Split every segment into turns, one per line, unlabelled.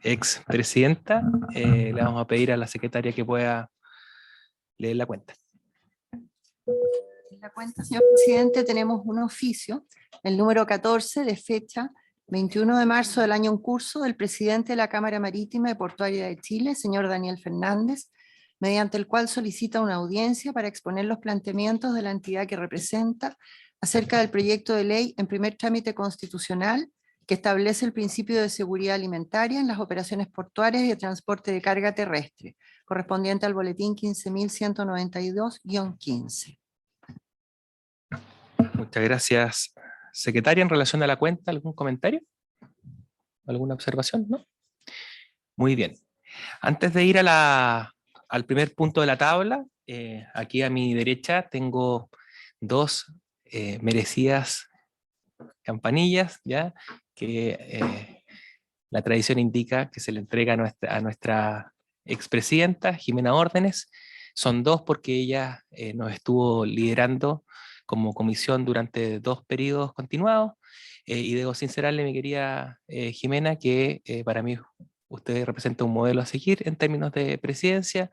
Ex presidenta, le vamos a pedir a la secretaria que pueda leer la cuenta.
En la cuenta, señor presidente, tenemos un oficio, el número 14, de fecha 21 de marzo del año en curso, del presidente de la Cámara Marítima y Portuaria de Chile, señor Daniel Fernández, mediante el cual solicita una audiencia para exponer los planteamientos de la entidad que representa acerca del proyecto de ley en primer trámite constitucional que establece el principio de seguridad alimentaria en las operaciones portuarias y de transporte de carga terrestre, correspondiente al boletín 15.192-15.
Muchas gracias, secretaria. En relación a la cuenta, ¿algún comentario? ¿Alguna observación? ¿No? Muy bien. Antes de ir al primer punto de la tabla, aquí a mi derecha tengo dos merecidas campanillas, ¿ya? Que la tradición indica que se le entrega a nuestra expresidenta, Jimena Órdenes. Son dos porque ella nos estuvo liderando como comisión durante 2 periodos continuados, y debo sincerarle, mi querida Jimena, que para mí usted representa un modelo a seguir en términos de presidencia.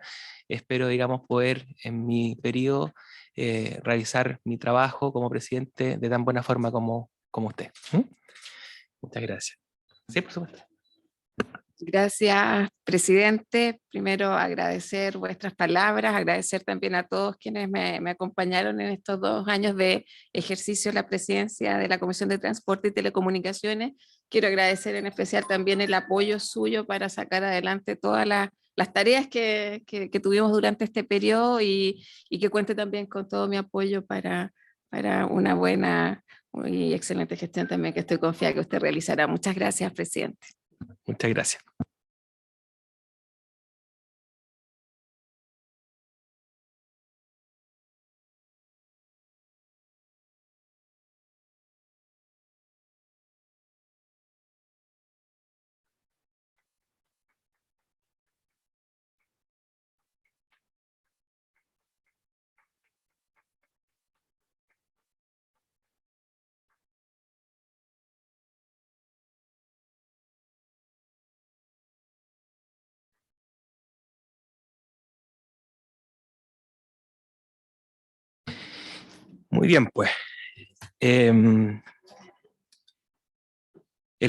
Espero, digamos, poder en mi periodo realizar mi trabajo como presidente de tan buena forma como usted. ¿Mm? Muchas gracias. Sí, por supuesto.
Gracias, presidente. Primero agradecer vuestras palabras, agradecer también a todos quienes me acompañaron en estos 2 años de ejercicio de la presidencia de la Comisión de Transporte y Telecomunicaciones. Quiero agradecer en especial también el apoyo suyo para sacar adelante todas las tareas que tuvimos durante este periodo y que cuente también con todo mi apoyo para una buena y excelente gestión también que estoy confiada que usted realizará. Muchas gracias, presidente.
Muchas gracias. Muy bien, pues. El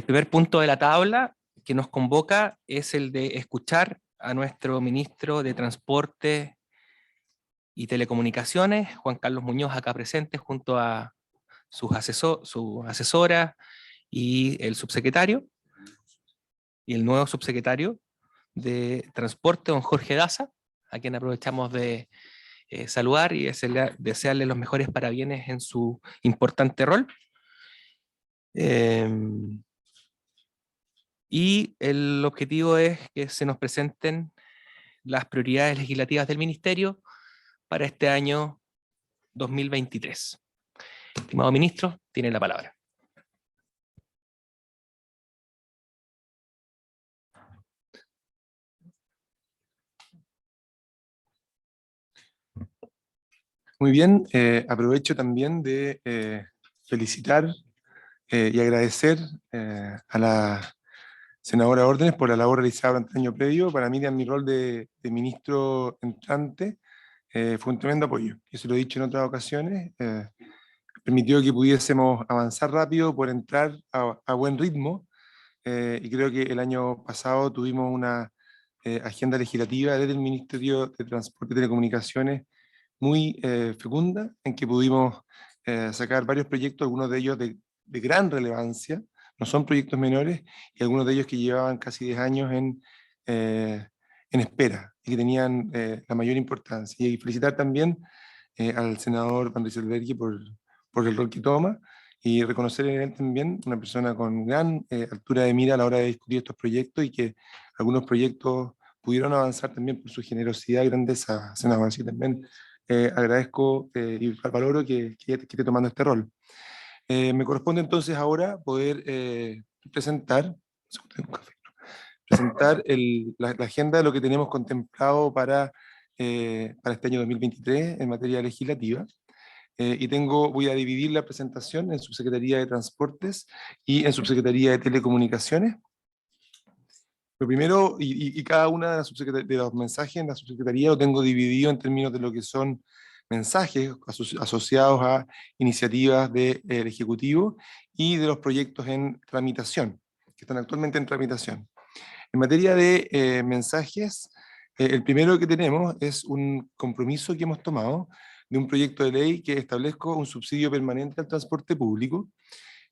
primer punto de la tabla que nos convoca es el de escuchar a nuestro ministro de Transporte y Telecomunicaciones, Juan Carlos Muñoz, acá presente, junto a su asesora y el subsecretario, y el nuevo subsecretario de Transporte, don Jorge Daza, a quien aprovechamos de saludar y desearle los mejores parabienes en su importante rol. Y el objetivo es que se nos presenten las prioridades legislativas del Ministerio para este año 2023. Estimado ministro, tiene la palabra.
Muy bien, aprovecho también de felicitar y agradecer a la senadora Órdenes por la labor realizada durante el año previo. Para mí, en mi rol de ministro entrante, fue un tremendo apoyo. Y eso lo he dicho en otras ocasiones. Permitió que pudiésemos avanzar rápido por entrar a buen ritmo. Y creo que el año pasado tuvimos una agenda legislativa desde el Ministerio de Transporte y Telecomunicaciones muy fecunda, en que pudimos sacar varios proyectos, algunos de ellos de gran relevancia, no son proyectos menores, y algunos de ellos que llevaban casi 10 años en espera y que tenían la mayor importancia. Y felicitar también al senador Van Rysselberghi por el rol que toma y reconocer en él también una persona con gran altura de mira a la hora de discutir estos proyectos y que algunos proyectos pudieron avanzar también por su generosidad y grandeza, senador. Así también agradezco y valoro que esté tomando este rol. Me corresponde entonces ahora poder presentar la agenda de lo que tenemos contemplado para este año 2023 en materia legislativa. Voy a dividir la presentación en Subsecretaría de Transportes y en Subsecretaría de Telecomunicaciones. Lo primero, y cada una de los mensajes en la subsecretaría lo tengo dividido en términos de lo que son mensajes asociados a iniciativas del Ejecutivo y de los proyectos en tramitación, que están actualmente en tramitación. En materia de mensajes, el primero que tenemos es un compromiso que hemos tomado de un proyecto de ley que establezca un subsidio permanente al transporte público.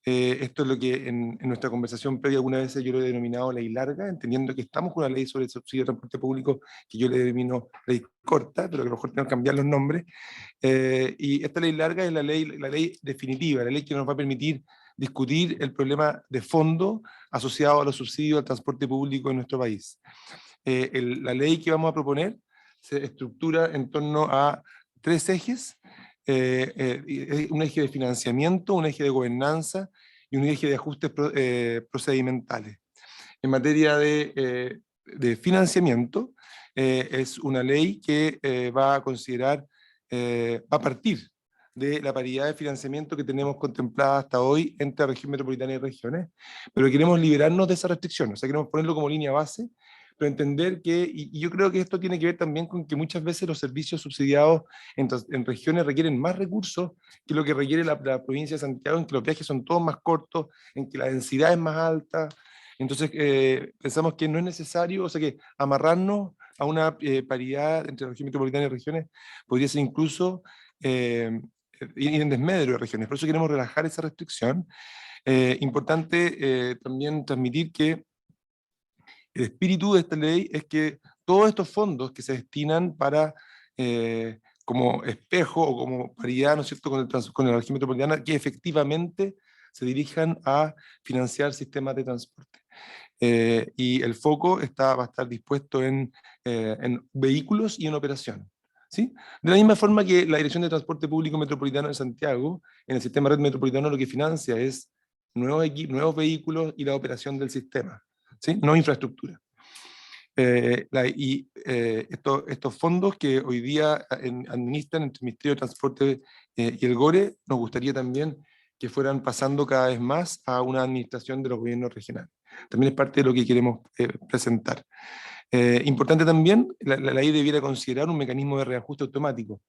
Esto es lo que en nuestra conversación previa alguna vez yo lo he denominado ley larga, entendiendo que estamos con una ley sobre el subsidio de transporte público que yo le denomino ley corta, pero que a lo mejor tenemos que cambiar los nombres. Y esta ley larga es la ley definitiva, la ley que nos va a permitir discutir el problema de fondo asociado a los subsidios al transporte público en nuestro país. La ley que vamos a proponer se estructura en torno a 3 ejes, un eje de financiamiento, un eje de gobernanza y un eje de ajustes procedimentales. En materia de financiamiento, es una ley que va a considerar, va a partir de la paridad de financiamiento que tenemos contemplada hasta hoy entre región metropolitana y regiones, pero queremos liberarnos de esa restricción, o sea, queremos ponerlo como línea base, pero entender que, y yo creo que esto tiene que ver también con que muchas veces los servicios subsidiados en regiones requieren más recursos que lo que requiere la provincia de Santiago, en que los viajes son todos más cortos, en que la densidad es más alta. Entonces, pensamos que no es necesario, o sea, que amarrarnos a una paridad entre región metropolitana y regiones podría ser incluso ir en desmedro de regiones. Por eso queremos relajar esa restricción. Importante también transmitir que el espíritu de esta ley es que todos estos fondos que se destinan para, como espejo o como paridad, ¿no es cierto?, con la región metropolitana, que efectivamente se dirijan a financiar sistemas de transporte. Y el foco va a estar dispuesto en vehículos y en operación. ¿Sí? De la misma forma que la Dirección de Transporte Público Metropolitano de Santiago, en el sistema red metropolitano, lo que financia es nuevos vehículos y la operación del sistema, ¿sí? No infraestructura. Estos fondos que hoy día administran entre el Ministerio de Transporte y el GORE, nos gustaría también que fueran pasando cada vez más a una administración de los gobiernos regionales. También es parte de lo que queremos presentar. Importante también, la ley debiera considerar un mecanismo de reajuste automático,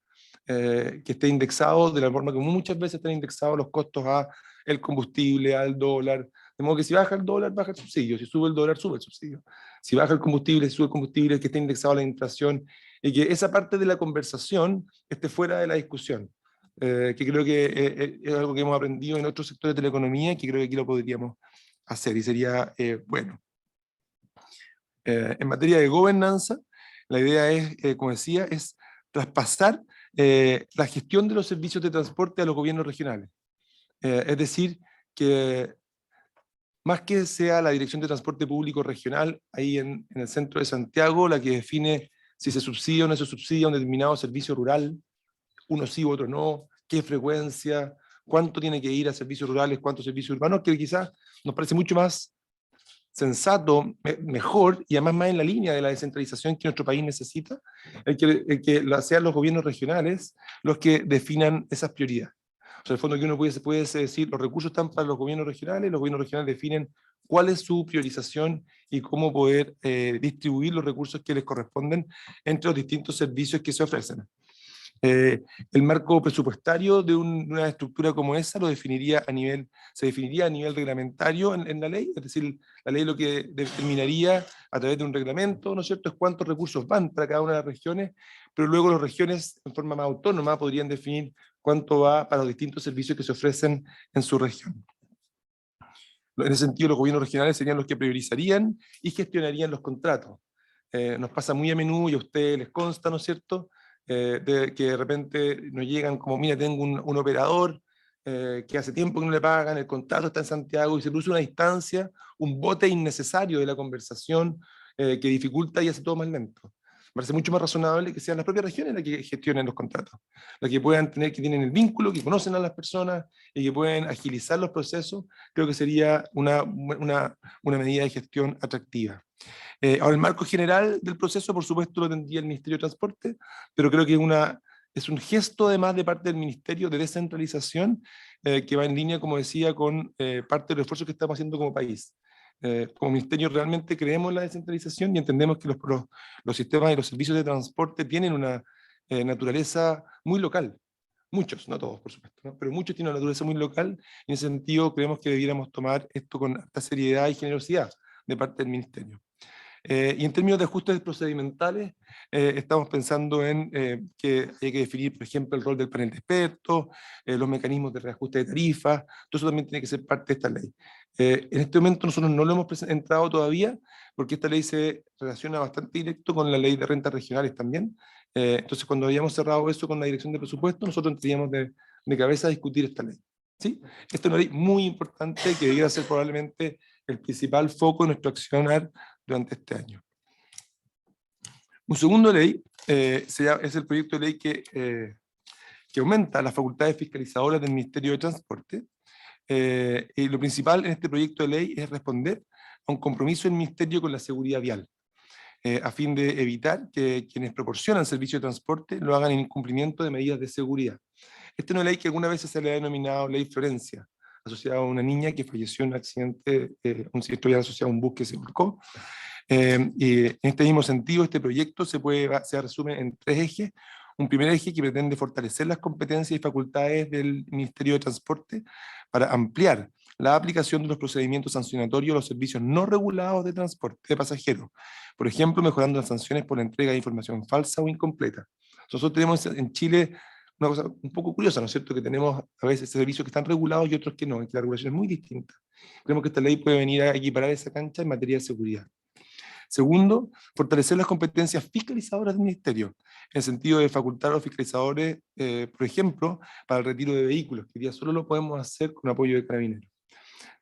que esté indexado de la forma como muchas veces están indexados los costos al combustible, al dólar, de modo que si baja el dólar, baja el subsidio, si sube el dólar, sube el subsidio, si baja el combustible, si sube el combustible, que esté indexado a la inflación, y que esa parte de la conversación esté fuera de la discusión, que creo que es algo que hemos aprendido en otros sectores de la economía y que creo que aquí lo podríamos hacer, y sería bueno. En materia de gobernanza, la idea es, como decía, es traspasar la gestión de los servicios de transporte a los gobiernos regionales. Es decir, que más que sea la Dirección de Transporte Público Regional, ahí en el centro de Santiago, la que define si se subsidia o no se subsidia un determinado servicio rural, uno sí, otro no, qué frecuencia, cuánto tiene que ir a servicios rurales, cuántos servicios urbanos, que quizás nos parece mucho más sensato, mejor y además más en la línea de la descentralización que nuestro país necesita, el que sean los gobiernos regionales los que definan esas prioridades. O sea, el fondo que uno puede decir, los recursos están para los gobiernos regionales definen cuál es su priorización y cómo poder distribuir los recursos que les corresponden entre los distintos servicios que se ofrecen. El marco presupuestario de una estructura como esa se definiría a nivel reglamentario en la ley, es decir, la ley lo que determinaría a través de un reglamento, ¿no es cierto?, es cuántos recursos van para cada una de las regiones, pero luego las regiones en forma más autónoma podrían definir cuánto va para los distintos servicios que se ofrecen en su región. En ese sentido, los gobiernos regionales serían los que priorizarían y gestionarían los contratos. Nos pasa muy a menudo, y a ustedes les consta, ¿no es cierto?, que de repente nos llegan como, mira, tengo un operador que hace tiempo que no le pagan, el contrato está en Santiago, y se produce una distancia, un bote innecesario de la conversación que dificulta y hace todo más lento. Me parece mucho más razonable que sean las propias regiones las que gestionen los contratos, las que puedan tener, que tienen el vínculo, que conocen a las personas y que pueden agilizar los procesos. Creo que sería una medida de gestión atractiva. Ahora, el marco general del proceso, por supuesto, lo tendría el Ministerio de Transporte, pero creo que es un gesto además de parte del Ministerio de descentralización que va en línea, como decía, con parte del esfuerzo que estamos haciendo como país. Como ministerio realmente creemos en la descentralización y entendemos que los sistemas y los servicios de transporte tienen una naturaleza muy local. Muchos, no todos, por supuesto, ¿no? Pero muchos tienen una naturaleza muy local, y en ese sentido creemos que debiéramos tomar esto con alta seriedad y generosidad de parte del ministerio. Y en términos de ajustes procedimentales, estamos pensando en que hay que definir, por ejemplo, el rol del panel de expertos, los mecanismos de reajuste de tarifas, todo eso también tiene que ser parte de esta ley. En este momento nosotros no lo hemos entrado todavía, porque esta ley se relaciona bastante directo con la ley de rentas regionales también. Entonces, cuando hayamos cerrado eso con la dirección de presupuesto, nosotros entraríamos de cabeza a discutir esta ley. ¿Sí? Esta es una ley muy importante que debiera ser probablemente el principal foco de nuestro accionar durante este año. Un segundo ley es el proyecto de ley que aumenta las facultades fiscalizadoras del Ministerio de Transporte. Y lo principal en este proyecto de ley es responder a un compromiso del Ministerio con la seguridad vial, a fin de evitar que quienes proporcionan servicio de transporte lo hagan en incumplimiento de medidas de seguridad. Esta es una ley que algunas veces se le ha denominado Ley Florencia, asociada a una niña que falleció en un accidente, un siniestro vial asociado a un bus que se volcó. Y en este mismo sentido, este proyecto se resume en 3 ejes. Un primer eje que pretende fortalecer las competencias y facultades del Ministerio de Transporte para ampliar la aplicación de los procedimientos sancionatorios a los servicios no regulados de transporte de pasajeros. Por ejemplo, mejorando las sanciones por la entrega de información falsa o incompleta. Nosotros tenemos en Chile una cosa un poco curiosa, ¿no es cierto? Que tenemos a veces servicios que están regulados y otros que no, y que la regulación es muy distinta. Creemos que esta ley puede venir a equiparar esa cancha en materia de seguridad. Segundo, fortalecer las competencias fiscalizadoras del Ministerio, en el sentido de facultar a los fiscalizadores, por ejemplo, para el retiro de vehículos, que hoy día solo lo podemos hacer con apoyo de Carabineros.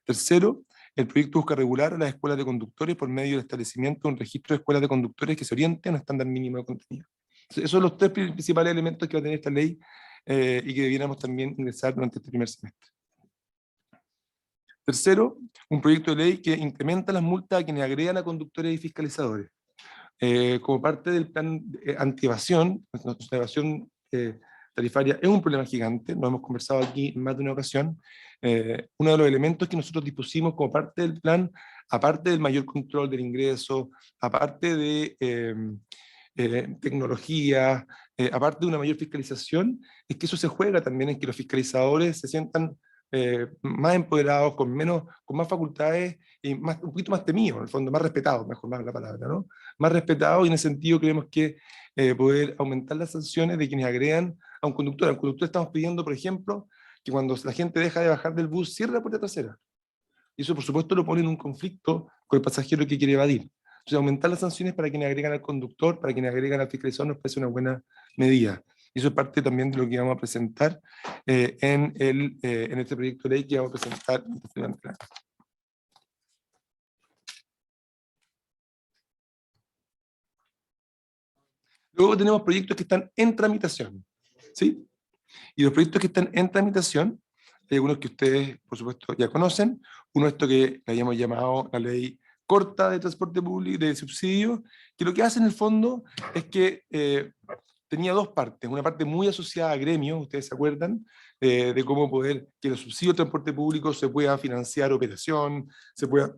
Tercero, el proyecto busca regular a las escuelas de conductores por medio del establecimiento de un registro de escuelas de conductores que se orienten a un estándar mínimo de contenido. Entonces, esos son los 3 principales elementos que va a tener esta ley y que debiéramos también ingresar durante este primer semestre. Tercero, un proyecto de ley que incrementa las multas a quienes agregan a conductores y fiscalizadores. Como parte del plan anti-evasión, nuestra evasión tarifaria es un problema gigante, lo hemos conversado aquí en más de una ocasión. Uno de los elementos que nosotros dispusimos como parte del plan, aparte del mayor control del ingreso, aparte de tecnología, aparte de una mayor fiscalización, es que eso se juega también en que los fiscalizadores se sientan más empoderados, con más facultades y un poquito más temidos, en el fondo, más respetados, mejor más la palabra, ¿no? Más respetados, y en ese sentido creemos que poder aumentar las sanciones de quienes agregan a un conductor. A un conductor estamos pidiendo, por ejemplo, que cuando la gente deja de bajar del bus, cierre la puerta trasera. Y eso, por supuesto, lo pone en un conflicto con el pasajero que quiere evadir. Entonces, aumentar las sanciones para quienes agregan al conductor, para quienes agregan al fiscalizador, nos parece una buena medida. Y eso es parte también de lo que vamos a presentar en este proyecto de ley que vamos a presentar durante el año. Luego tenemos proyectos que están en tramitación, ¿sí? Y los proyectos que están en tramitación, hay algunos que ustedes, por supuesto, ya conocen. Uno es esto que le habíamos llamado la ley corta de transporte público, de subsidio, que lo que hace en el fondo es que tenía 2 partes. Una parte muy asociada a gremios, ustedes se acuerdan, de cómo poder que los subsidios de transporte público se pueda financiar operación, se pueda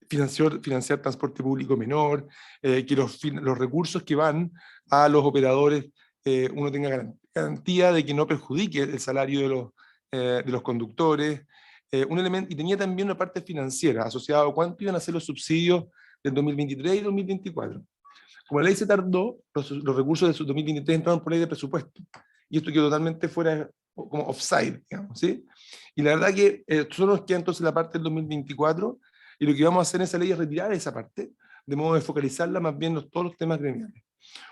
financiar transporte público menor, que los recursos que van a los operadores uno tenga garantía de que no perjudique el salario de los conductores. Un elemento, y tenía también una parte financiera asociada a cuánto iban a ser los subsidios del 2023 y 2024. Como la ley se tardó, los recursos del 2023 entraron por ley de presupuesto. Y esto quedó totalmente fuera, como offside, digamos, ¿sí? Y la verdad que solo nos queda entonces la parte del 2024, y lo que vamos a hacer en esa ley es retirar esa parte, de modo de focalizarla más bien en todos los temas gremiales.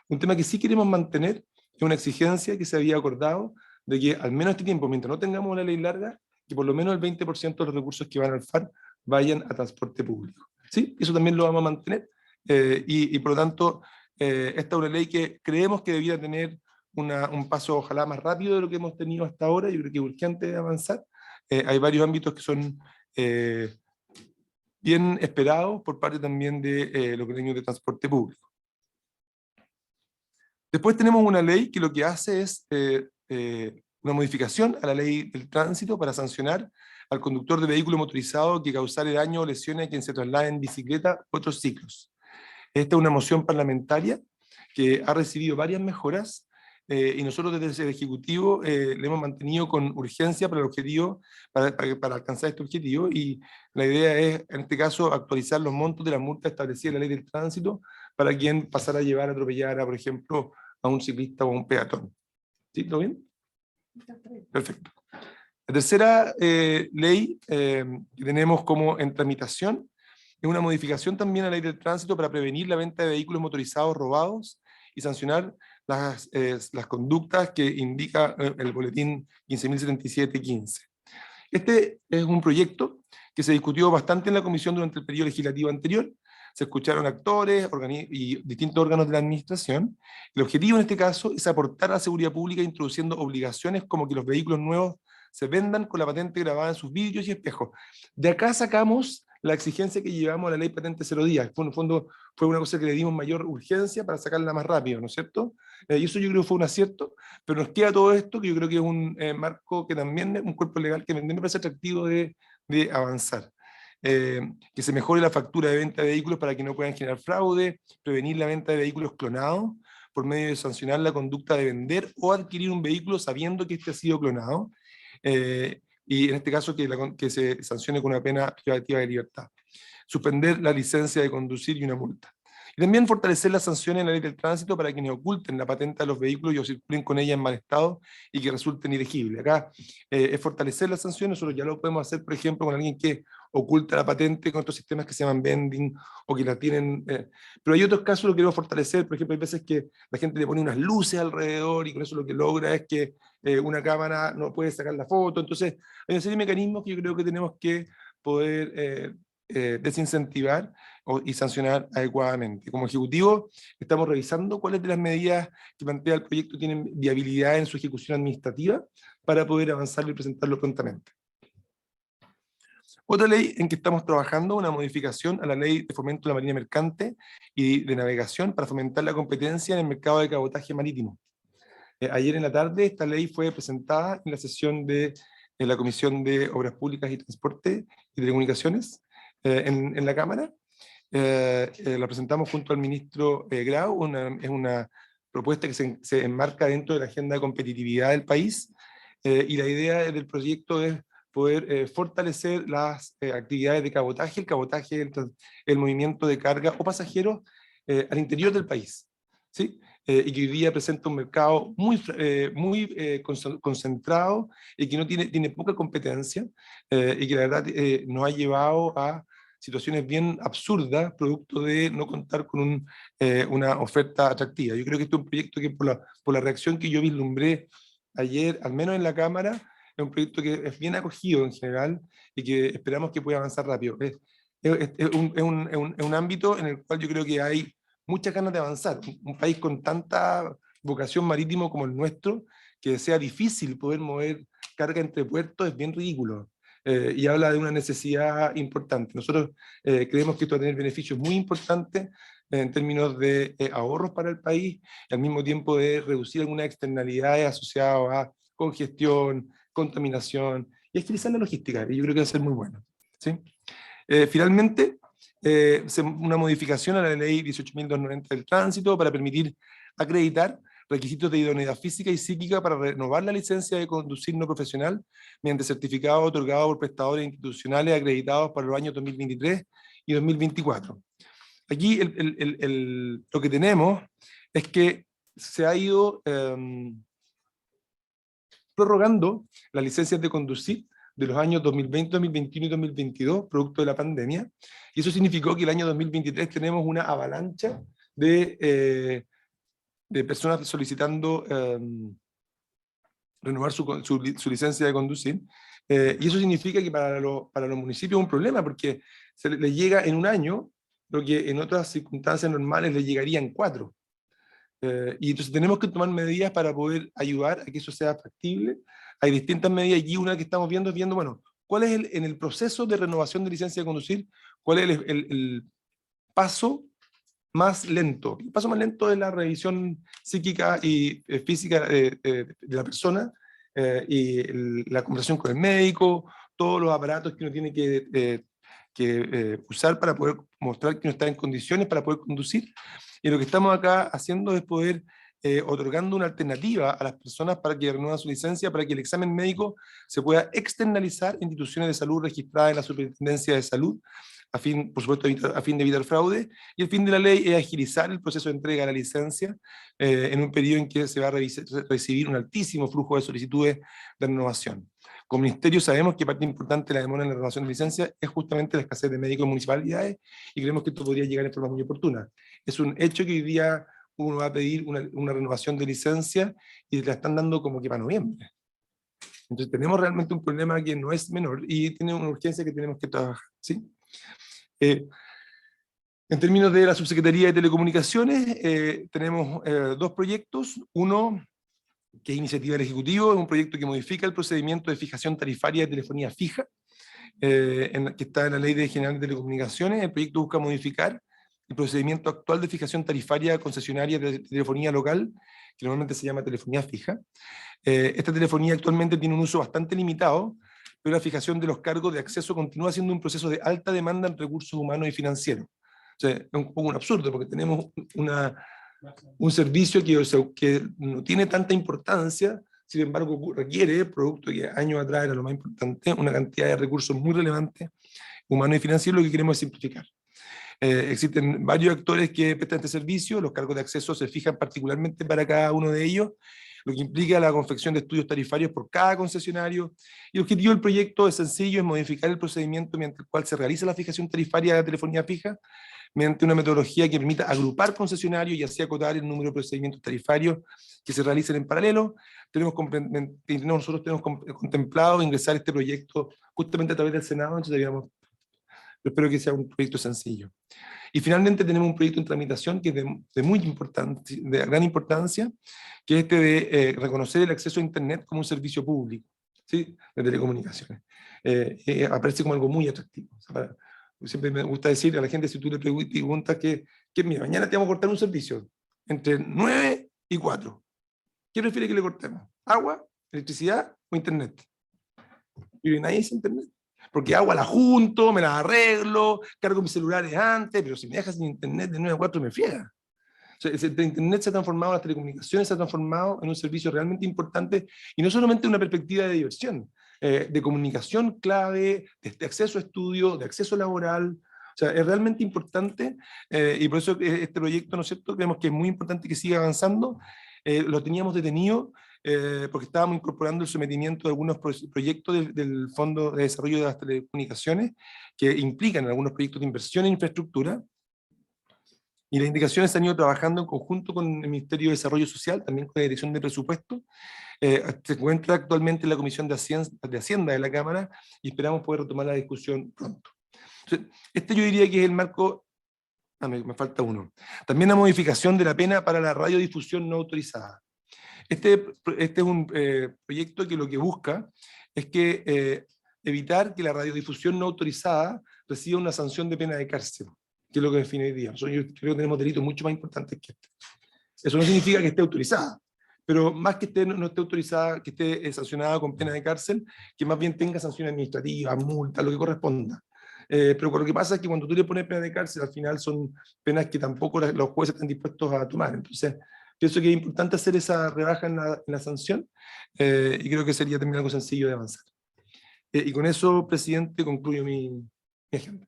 Un tema que sí queremos mantener es una exigencia que se había acordado de que al menos este tiempo, mientras no tengamos una ley larga, que por lo menos el 20% de los recursos que van al FAR vayan a transporte público. ¿Sí? Eso también lo vamos a mantener. Y por lo tanto, esta es una ley que creemos que debiera tener un paso ojalá más rápido de lo que hemos tenido hasta ahora. Yo creo que es urgente avanzar. Hay varios ámbitos que son bien esperados por parte también de los gremios de transporte público. Después tenemos una ley que lo que hace es una modificación a la ley del tránsito para sancionar al conductor de vehículo motorizado que causare daño o lesiones a quien se traslade en bicicleta u otros ciclos. Esta es una moción parlamentaria que ha recibido varias mejoras y nosotros desde el Ejecutivo le hemos mantenido con urgencia para el objetivo, para alcanzar este objetivo, y la idea es, en este caso, actualizar los montos de la multa establecida en la ley del tránsito para quien pasara a llevar, a atropellar, por ejemplo, a un ciclista o a un peatón. ¿Sí? ¿Todo bien? Perfecto. La tercera ley que tenemos como en tramitación es una modificación también a la ley del tránsito para prevenir la venta de vehículos motorizados robados y sancionar las conductas que indica el boletín 15.077-15. Este es un proyecto que se discutió bastante en la comisión durante el periodo legislativo anterior. Se escucharon actores y distintos órganos de la administración. El objetivo en este caso es aportar a la seguridad pública introduciendo obligaciones como que los vehículos nuevos se vendan con la patente grabada en sus vidrios y espejos. De acá sacamos la exigencia que llevamos a la ley patente 0 días. En el fondo fue una cosa que le dimos mayor urgencia para sacarla más rápido, ¿no es cierto? Y eso yo creo que fue un acierto, pero nos queda todo esto que yo creo que es un marco que también es un cuerpo legal que me parece atractivo de avanzar. Que se mejore la factura de venta de vehículos para que no puedan generar fraude, prevenir la venta de vehículos clonados por medio de sancionar la conducta de vender o adquirir un vehículo sabiendo que este ha sido clonado, y en este caso que se sancione con una pena privativa de libertad. Suspender la licencia de conducir y una multa. Y también fortalecer las sanciones en la ley del tránsito para quienes oculten la patente de los vehículos y o circulen con ella en mal estado y que resulten ilegibles. Acá es fortalecer las sanciones. Nosotros ya lo podemos hacer, por ejemplo, con alguien que oculta la patente con estos sistemas que se llaman vending o que la tienen. Pero hay otros casos que queremos fortalecer. Por ejemplo, hay veces que la gente le pone unas luces alrededor y con eso lo que logra es que una cámara no puede sacar la foto. Entonces, hay una serie de mecanismos que yo creo que tenemos que poder desincentivar y sancionar adecuadamente. Como Ejecutivo estamos revisando cuáles de las medidas que plantea el proyecto tienen viabilidad en su ejecución administrativa para poder avanzarlo y presentarlo prontamente. Otra ley en que estamos trabajando, una modificación a la ley de fomento de la marina mercante y de navegación para fomentar la competencia en el mercado de cabotaje marítimo. Ayer en la tarde esta ley fue presentada en la sesión de la Comisión de Obras Públicas y Transporte y Telecomunicaciones en la Cámara. La presentamos junto al ministro Grau, es una propuesta que se enmarca dentro de la agenda de competitividad del país, y la idea del proyecto es poder fortalecer las actividades de cabotaje. El cabotaje es el movimiento de carga o pasajeros al interior del país, ¿sí? Y que hoy día presenta un mercado muy concentrado y que tiene poca competencia, y que la verdad nos ha llevado a situaciones bien absurdas, producto de no contar con una oferta atractiva. Yo creo que este es un proyecto que por la reacción que yo vislumbré ayer, al menos en la Cámara, es un proyecto que es bien acogido en general y que esperamos que pueda avanzar rápido. Es un ámbito en el cual yo creo que hay muchas ganas de avanzar. Un país con tanta vocación marítimo como el nuestro, que sea difícil poder mover carga entre puertos, es bien ridículo. Y habla de una necesidad importante. Nosotros creemos que esto va a tener beneficios muy importantes en términos de ahorros para el país, y al mismo tiempo de reducir algunas externalidades asociadas a congestión, contaminación, y agilizar la logística, y yo creo que va a ser muy bueno, ¿sí? Finalmente, una modificación a la ley 18.290 del tránsito para permitir acreditar requisitos de idoneidad física y psíquica para renovar la licencia de conducir no profesional mediante certificado otorgado por prestadores institucionales acreditados para los años 2023 y 2024. Aquí lo que tenemos es que se ha ido prorrogando las licencias de conducir de los años 2020, 2021 y 2022, producto de la pandemia, y eso significó que el año 2023 tenemos una avalancha de personas solicitando renovar su licencia de conducir, y eso significa que para los municipios es un problema, porque se les llega en un año lo que en otras circunstancias normales les llegaría en 4. Y entonces tenemos que tomar medidas para poder ayudar a que eso sea factible. Hay distintas medidas, y una que estamos viendo es bueno, ¿cuál es en el proceso de renovación de licencia de conducir, cuál es el paso más lento? El paso más lento es la revisión psíquica y física de la persona, la conversación con el médico, todos los aparatos que uno tiene que usar para poder mostrar que uno está en condiciones para poder conducir. Y lo que estamos acá haciendo es poder otorgando una alternativa a las personas para que renueven su licencia, para que el examen médico se pueda externalizar en instituciones de salud registradas en la Superintendencia de Salud, por supuesto, a fin de evitar fraude, y el fin de la ley es agilizar el proceso de entrega de la licencia en un periodo en que se va a recibir un altísimo flujo de solicitudes de renovación. Como ministerio sabemos que parte importante de la demora en la renovación de licencia es justamente la escasez de médicos en municipalidades, y creemos que esto podría llegar en forma muy oportuna. Es un hecho que hoy día uno va a pedir una renovación de licencia y la están dando como que para noviembre. Entonces tenemos realmente un problema que no es menor y tiene una urgencia que tenemos que trabajar, ¿sí? En términos de la Subsecretaría de Telecomunicaciones, tenemos dos proyectos. Uno, que es iniciativa del Ejecutivo, es un proyecto que modifica el procedimiento de fijación tarifaria de telefonía fija, que está en la Ley General de Telecomunicaciones. El proyecto busca modificar el procedimiento actual de fijación tarifaria concesionaria de telefonía local, que normalmente se llama telefonía fija. Esta telefonía actualmente tiene un uso bastante limitado, pero la fijación de los cargos de acceso continúa siendo un proceso de alta demanda en recursos humanos y financieros. O sea, es un poco un absurdo, porque tenemos un servicio que no tiene tanta importancia, sin embargo requiere, producto que años atrás era lo más importante, una cantidad de recursos muy relevantes, humanos y financieros. Lo que queremos es simplificar. Existen varios actores que prestan este servicio, los cargos de acceso se fijan particularmente para cada uno de ellos, lo que implica la confección de estudios tarifarios por cada concesionario, y el objetivo del proyecto es sencillo, es modificar el procedimiento mediante el cual se realiza la fijación tarifaria de la telefonía fija, mediante una metodología que permita agrupar concesionarios y así acotar el número de procedimientos tarifarios que se realicen en paralelo. Nosotros tenemos contemplado ingresar este proyecto justamente a través del Senado, entonces espero que sea un proyecto sencillo. Y finalmente tenemos un proyecto en tramitación que es de gran importancia, que es este de reconocer el acceso a Internet como un servicio público, ¿sí?, de telecomunicaciones. Aparece como algo muy atractivo. O sea, siempre me gusta decir a la gente, si tú le preguntas que mira, mañana te vamos a cortar un servicio entre 9 y 4. ¿Qué prefiere que le cortemos? ¿Agua, electricidad o Internet? Y nadie dice Internet. Porque agua la junto, me la arreglo, cargo mis celulares antes, pero si me dejas sin Internet de 9 a 4 me friega. O sea, el Internet se ha transformado, las telecomunicaciones se han transformado en un servicio realmente importante, y no solamente en una perspectiva de diversión, de comunicación clave, de acceso a estudio, de acceso laboral. O sea, es realmente importante, y por eso este proyecto, ¿no es cierto?, creemos que es muy importante que siga avanzando. Lo teníamos detenido porque estábamos incorporando el sometimiento de algunos proyectos del Fondo de Desarrollo de las Telecomunicaciones, que implican algunos proyectos de inversión en infraestructura, y las indicaciones se han ido trabajando en conjunto con el Ministerio de Desarrollo Social, también con la Dirección de Presupuesto. Se encuentra actualmente en la Comisión de Hacienda de la Cámara, y esperamos poder retomar la discusión pronto. Entonces, este yo diría que es el marco. Me falta uno. También la modificación de la pena para la radiodifusión no autorizada. Este es un proyecto que lo que busca es que evitar que la radiodifusión no autorizada reciba una sanción de pena de cárcel, que es lo que define hoy día. Nosotros, yo creo que tenemos delitos mucho más importantes que este. Eso no significa que esté autorizada, pero más que no esté autorizada, que esté sancionada con pena de cárcel, que más bien tenga sanción administrativa, multa, lo que corresponda. Pero lo que pasa es que cuando tú le pones pena de cárcel, al final son penas que tampoco los jueces están dispuestos a tomar. Entonces, pienso que es importante hacer esa rebaja en la sanción, y creo que sería también algo sencillo de avanzar. Y con eso, presidente, concluyo mi ejemplo.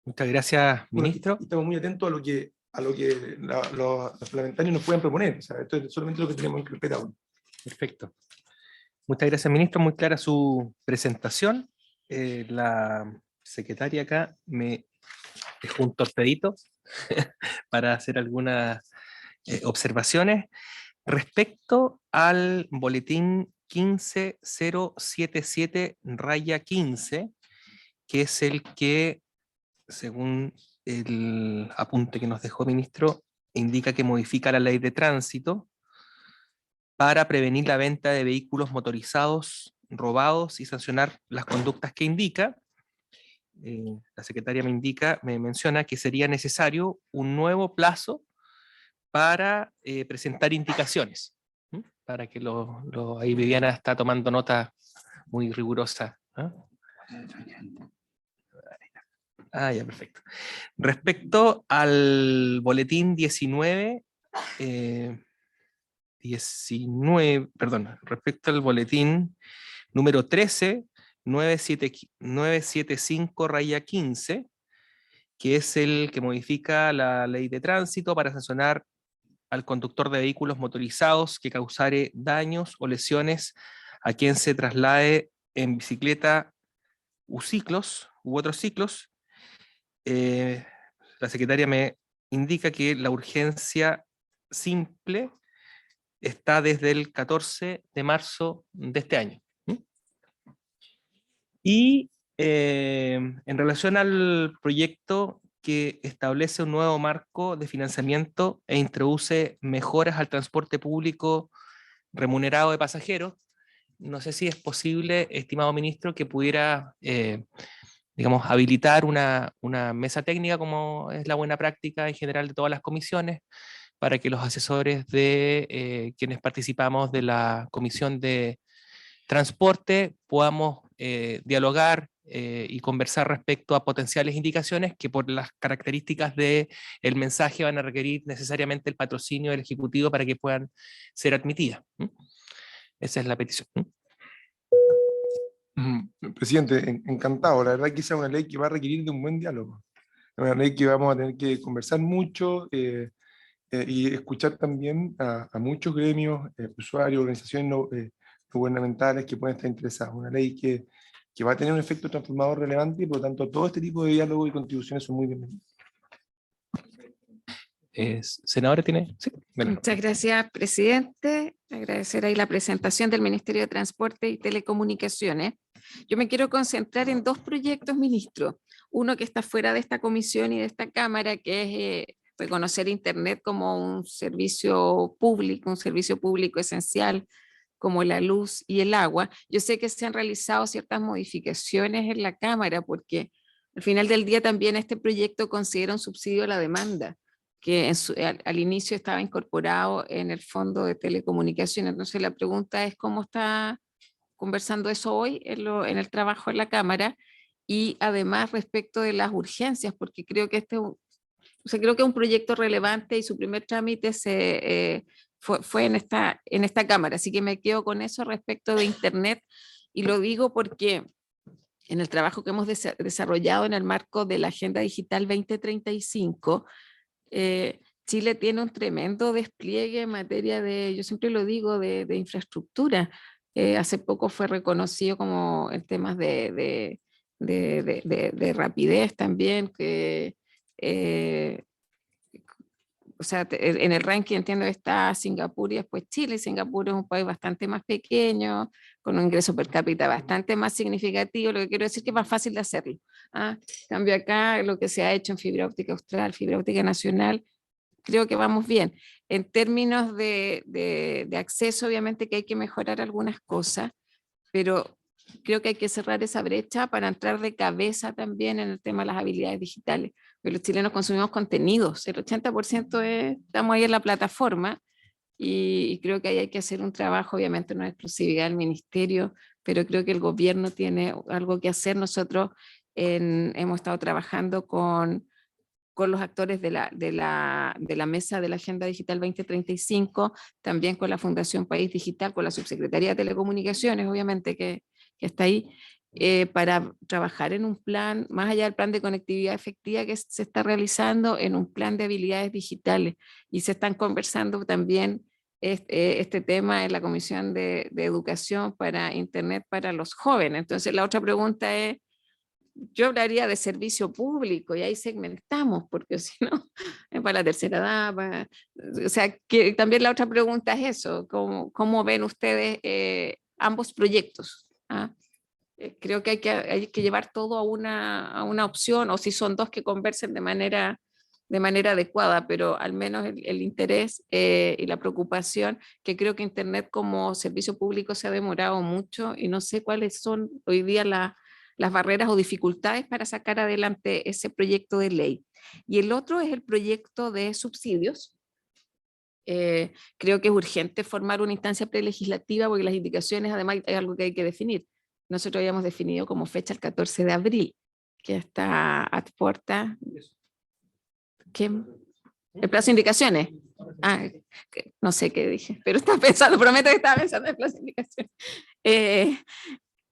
Muchas gracias, ministro.
Bueno, estamos muy atentos a lo que los parlamentarios nos puedan proponer. O sea, esto es solamente lo que tenemos en carpeta aún.
Perfecto. Muchas gracias, ministro. Muy clara su presentación. La secretaria acá me dejó un torpedito para hacer algunas observaciones respecto al boletín 15077-15, que es el que, según el apunte que nos dejó ministro, indica que modifica la ley de tránsito para prevenir la venta de vehículos motorizados robados y sancionar las conductas que indica. La secretaria me menciona que sería necesario un nuevo plazo para presentar indicaciones. para que ahí Viviana está tomando nota muy rigurosa. ¿Ah? Ya, perfecto. Respecto al boletín respecto al boletín número 13, 975/15, que es el que modifica la ley de tránsito para sancionar al conductor de vehículos motorizados que causare daños o lesiones a quien se traslade en bicicleta u otros ciclos. La secretaria me indica que la urgencia simple está desde el 14 de marzo de este año. Y en relación al proyecto que establece un nuevo marco de financiamiento e introduce mejoras al transporte público remunerado de pasajeros, no sé si es posible, estimado ministro, que pudiera, digamos, habilitar una mesa técnica, como es la buena práctica en general de todas las comisiones, para que los asesores de quienes participamos de la comisión de transporte podamos dialogar y conversar respecto a potenciales indicaciones que por las características del mensaje van a requerir necesariamente el patrocinio del Ejecutivo para que puedan ser admitidas. Esa es la petición.
Presidente, encantado. La verdad que esa es una ley que va a requerir de un buen diálogo. Es una ley que vamos a tener que conversar mucho y escuchar también a muchos gremios, usuarios, organizaciones no gubernamentales que pueden estar interesados. Una ley que va a tener un efecto transformador relevante y por lo tanto todo este tipo de diálogo y contribuciones son muy bienvenidos.
Senadora, ¿tiene? Sí.
Muchas gracias, presidente. Agradecer ahí la presentación del Ministerio de Transporte y Telecomunicaciones. Yo me quiero concentrar en dos proyectos, ministro. Uno que está fuera de esta comisión y de esta Cámara, que es reconocer Internet como un servicio público esencial, como la luz y el agua. Yo sé que se han realizado ciertas modificaciones en la Cámara, porque al final del día también este proyecto considera un subsidio a la demanda, que al inicio estaba incorporado en el Fondo de Telecomunicaciones. Entonces la pregunta es cómo está conversando eso hoy en el trabajo en la Cámara, y además respecto de las urgencias, porque creo que creo que es un proyecto relevante y su primer trámite fue en esta Cámara, así que me quedo con eso respecto de Internet, y lo digo porque en el trabajo que hemos desarrollado en el marco de la Agenda Digital 2035, Chile tiene un tremendo despliegue en materia yo siempre lo digo, de infraestructura. Hace poco fue reconocido como en temas de rapidez también, que o sea, en el ranking entiendo que está Singapur y después Chile. Singapur es un país bastante más pequeño, con un ingreso per cápita bastante más significativo, lo que quiero decir que es más fácil de hacerlo. En cambio acá lo que se ha hecho en fibra óptica austral, fibra óptica nacional, creo que vamos bien. En términos de acceso, obviamente que hay que mejorar algunas cosas, pero creo que hay que cerrar esa brecha para entrar de cabeza también en el tema de las habilidades digitales. Porque los chilenos consumimos contenidos, el 80% estamos ahí en la plataforma, y creo que ahí hay que hacer un trabajo, obviamente no es exclusividad del ministerio, pero creo que el gobierno tiene algo que hacer. Nosotros hemos estado trabajando con los actores de la mesa de la Agenda Digital 2035, también con la Fundación País Digital, con la Subsecretaría de Telecomunicaciones, obviamente que está ahí, para trabajar en un plan, más allá del plan de conectividad efectiva que se está realizando, en un plan de habilidades digitales, y se están conversando también este tema en la Comisión de Educación para Internet para los jóvenes. Entonces la otra pregunta es, yo hablaría de servicio público y ahí segmentamos, porque si no, es para la tercera edad. O sea, que también la otra pregunta es eso, ¿cómo ven ustedes ambos proyectos? Creo que hay que llevar todo a una opción, o si son dos, que conversen de manera adecuada, pero al menos el interés y la preocupación, que creo que Internet como servicio público se ha demorado mucho, y no sé cuáles son hoy día las barreras o dificultades para sacar adelante ese proyecto de ley. Y el otro es el proyecto de subsidios, Creo que es urgente formar una instancia prelegislativa porque las indicaciones, además, hay algo que hay que definir. Nosotros habíamos definido como fecha el 14 de abril, que está a puerta. ¿Qué? El plazo de indicaciones. No sé qué dije, pero estaba pensando, prometo que estaba pensando en el plazo de indicaciones.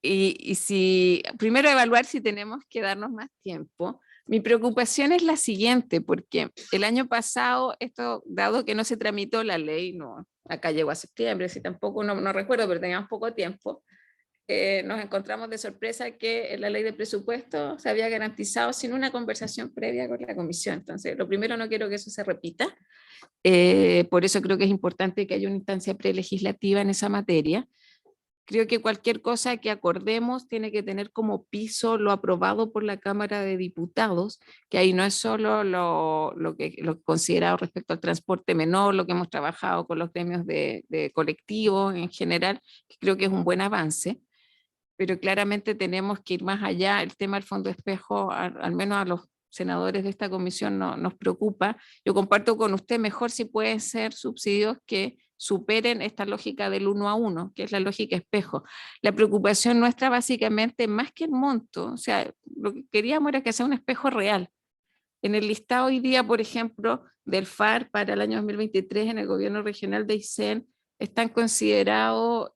Y si, primero evaluar si tenemos que darnos más tiempo. Mi preocupación es la siguiente, porque el año pasado, esto, dado que no se tramitó la ley, no, acá llegó a septiembre, si tampoco, no recuerdo, pero teníamos poco tiempo, nos encontramos de sorpresa que la ley de presupuesto se había garantizado sin una conversación previa con la comisión. Entonces, lo primero, no quiero que eso se repita. Por eso creo que es importante que haya una instancia prelegislativa en esa materia. Creo que cualquier cosa que acordemos tiene que tener como piso lo aprobado por la Cámara de Diputados, que ahí no es solo lo que considerado respecto al transporte menor, lo que hemos trabajado con los gremios de colectivos en general, que creo que es un buen avance, pero claramente tenemos que ir más allá. El tema del fondo espejo, al menos a los senadores de esta comisión nos preocupa. Yo comparto con usted, mejor si pueden ser subsidios que superen esta lógica del 1 a 1, que es la lógica espejo. La preocupación nuestra básicamente, más que el monto, o sea, lo que queríamos era que sea un espejo real. En el listado hoy día, por ejemplo, del FAR para el año 2023 en el gobierno regional de Aysén, están considerados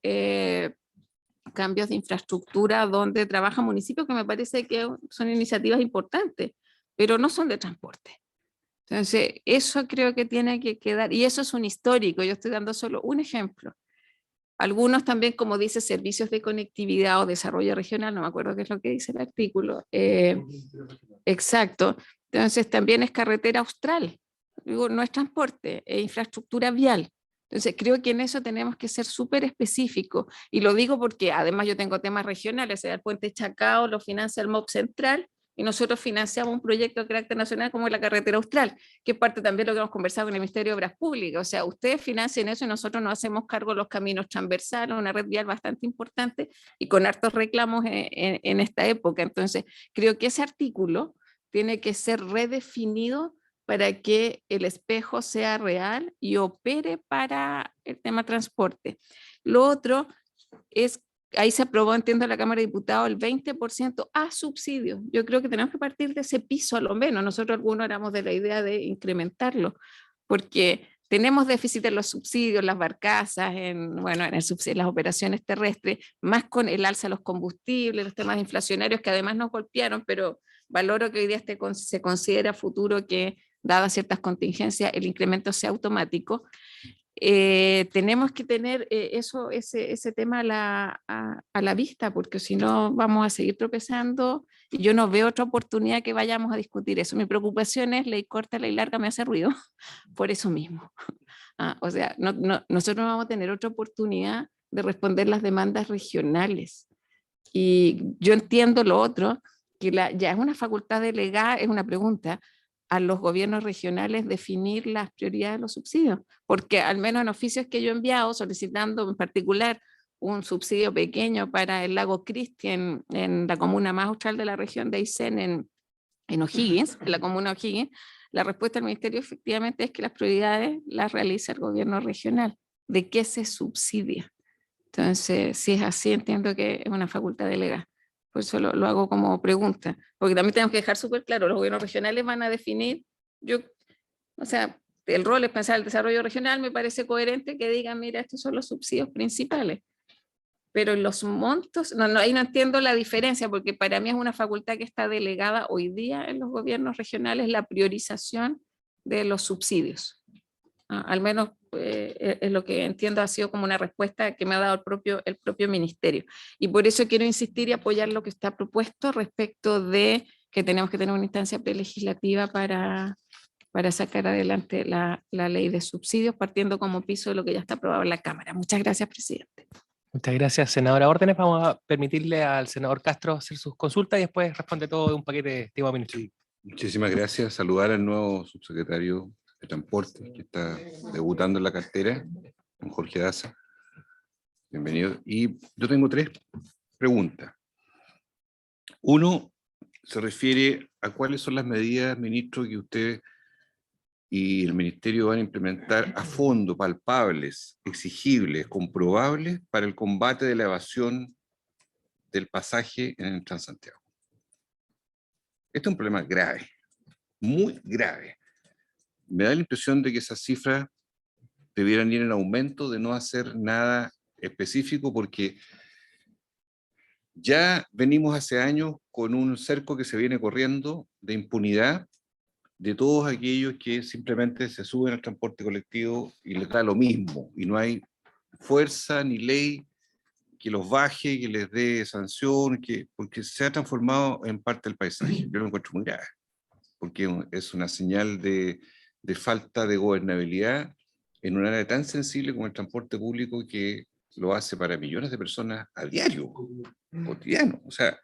cambios de infraestructura donde trabajan municipios que me parece que son iniciativas importantes, pero no son de transporte. Entonces, eso creo que tiene que quedar, y eso es un histórico, yo estoy dando solo un ejemplo. Algunos también, como dice, servicios de conectividad o desarrollo regional, no me acuerdo qué es lo que dice el artículo. Exacto. Entonces, también es carretera austral, digo, no es transporte, es infraestructura vial. Entonces, creo que en eso tenemos que ser súper específicos. Y lo digo porque además yo tengo temas regionales, el puente Chacao lo financia el MOP Central, y nosotros financiamos un proyecto de carácter nacional como la carretera austral, que es parte también de lo que hemos conversado con el Ministerio de Obras Públicas. O sea, ustedes financian eso y nosotros nos hacemos cargo de los caminos transversales, una red vial bastante importante y con hartos reclamos en esta época. Entonces, creo que ese artículo tiene que ser redefinido para que el espejo sea real y opere para el tema transporte. Lo otro es, ahí se aprobó, entiendo, en la Cámara de Diputados el 20% a subsidio. Yo creo que tenemos que partir de ese piso a lo menos. Nosotros algunos éramos de la idea de incrementarlo, porque tenemos déficit en los subsidios, las barcazas, bueno, en las operaciones terrestres, más con el alza de los combustibles, los temas inflacionarios que además nos golpearon, pero valoro que hoy día se considera futuro que, dadas ciertas contingencias, el incremento sea automático. Tenemos que tener ese tema a la vista, porque si no vamos a seguir tropezando y yo no veo otra oportunidad que vayamos a discutir eso. Mi preocupación es ley corta, ley larga, me hace ruido, por eso mismo. O sea, nosotros no vamos a tener otra oportunidad de responder las demandas regionales. Y yo entiendo lo otro, que ya es una facultad delegada, es una pregunta a los gobiernos regionales definir las prioridades de los subsidios, porque al menos en oficios que yo he enviado solicitando en particular un subsidio pequeño para el lago Cristian en la comuna más austral de la región de Aysén, en O'Higgins, en la comuna de O'Higgins, la respuesta del ministerio efectivamente es que las prioridades las realiza el gobierno regional. ¿De qué se subsidia? Entonces, si es así, entiendo que es una facultad delegada. Por eso lo hago como pregunta, porque también tenemos que dejar súper claro, los gobiernos regionales van a definir, o sea, el rol es pensar el desarrollo regional, me parece coherente que digan, mira, estos son los subsidios principales, pero en los montos, ahí no entiendo la diferencia, porque para mí es una facultad que está delegada hoy día en los gobiernos regionales, la priorización de los subsidios. Al menos es lo que entiendo, ha sido como una respuesta que me ha dado el propio ministerio. Y por eso quiero insistir y apoyar lo que está propuesto respecto de que tenemos que tener una instancia prelegislativa para sacar adelante la ley de subsidios, partiendo como piso de lo que ya está aprobado en la Cámara. Muchas gracias, presidente.
Muchas gracias, senadora Órdenes. Vamos a permitirle al senador Castro hacer sus consultas y después responde todo de un paquete de temas ministeriales.
Muchísimas gracias. Saludar al nuevo subsecretario de Transporte que está debutando en la cartera, don Jorge Daza. Bienvenido. Y yo tengo 3 preguntas. Uno se refiere a cuáles son las medidas, ministro, que usted y el ministerio van a implementar a fondo palpables, exigibles, comprobables para el combate de la evasión del pasaje en el Transantiago. Este es un problema grave, muy grave. Me da la impresión de que esas cifras debieran ir en aumento, de no hacer nada específico, porque ya venimos hace años con un cerco que se viene corriendo de impunidad de todos aquellos que simplemente se suben al transporte colectivo y les da lo mismo, y no hay fuerza ni ley que los baje, que les dé sanción, porque se ha transformado en parte del paisaje. Yo lo encuentro muy grave, porque es una señal de falta de gobernabilidad en un área tan sensible como el transporte público, que lo hace para millones de personas a diario, cotidiano. O sea,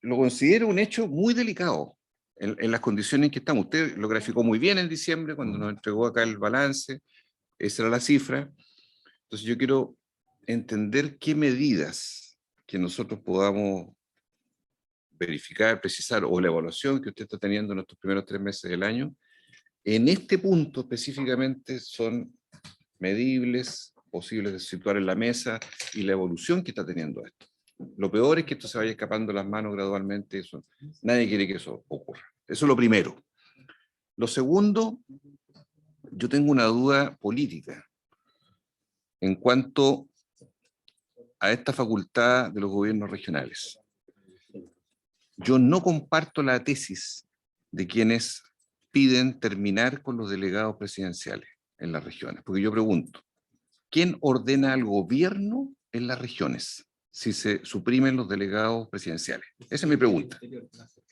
lo considero un hecho muy delicado en las condiciones en que estamos. Usted lo graficó muy bien en diciembre, cuando nos entregó acá el balance, esa era la cifra. Entonces yo quiero entender qué medidas que nosotros podamos verificar, precisar, o la evaluación que usted está teniendo en estos primeros 3 meses del año, en este punto específicamente son medibles, posibles de situar en la mesa, y la evolución que está teniendo esto. Lo peor es que esto se vaya escapando de las manos gradualmente. Eso, nadie quiere que eso ocurra. Eso es lo primero. Lo segundo, yo tengo una duda política en cuanto a esta facultad de los gobiernos regionales. Yo no comparto la tesis de quienes piden terminar con los delegados presidenciales en las regiones, porque yo pregunto, ¿quién ordena al gobierno en las regiones si se suprimen los delegados presidenciales? Esa es mi pregunta.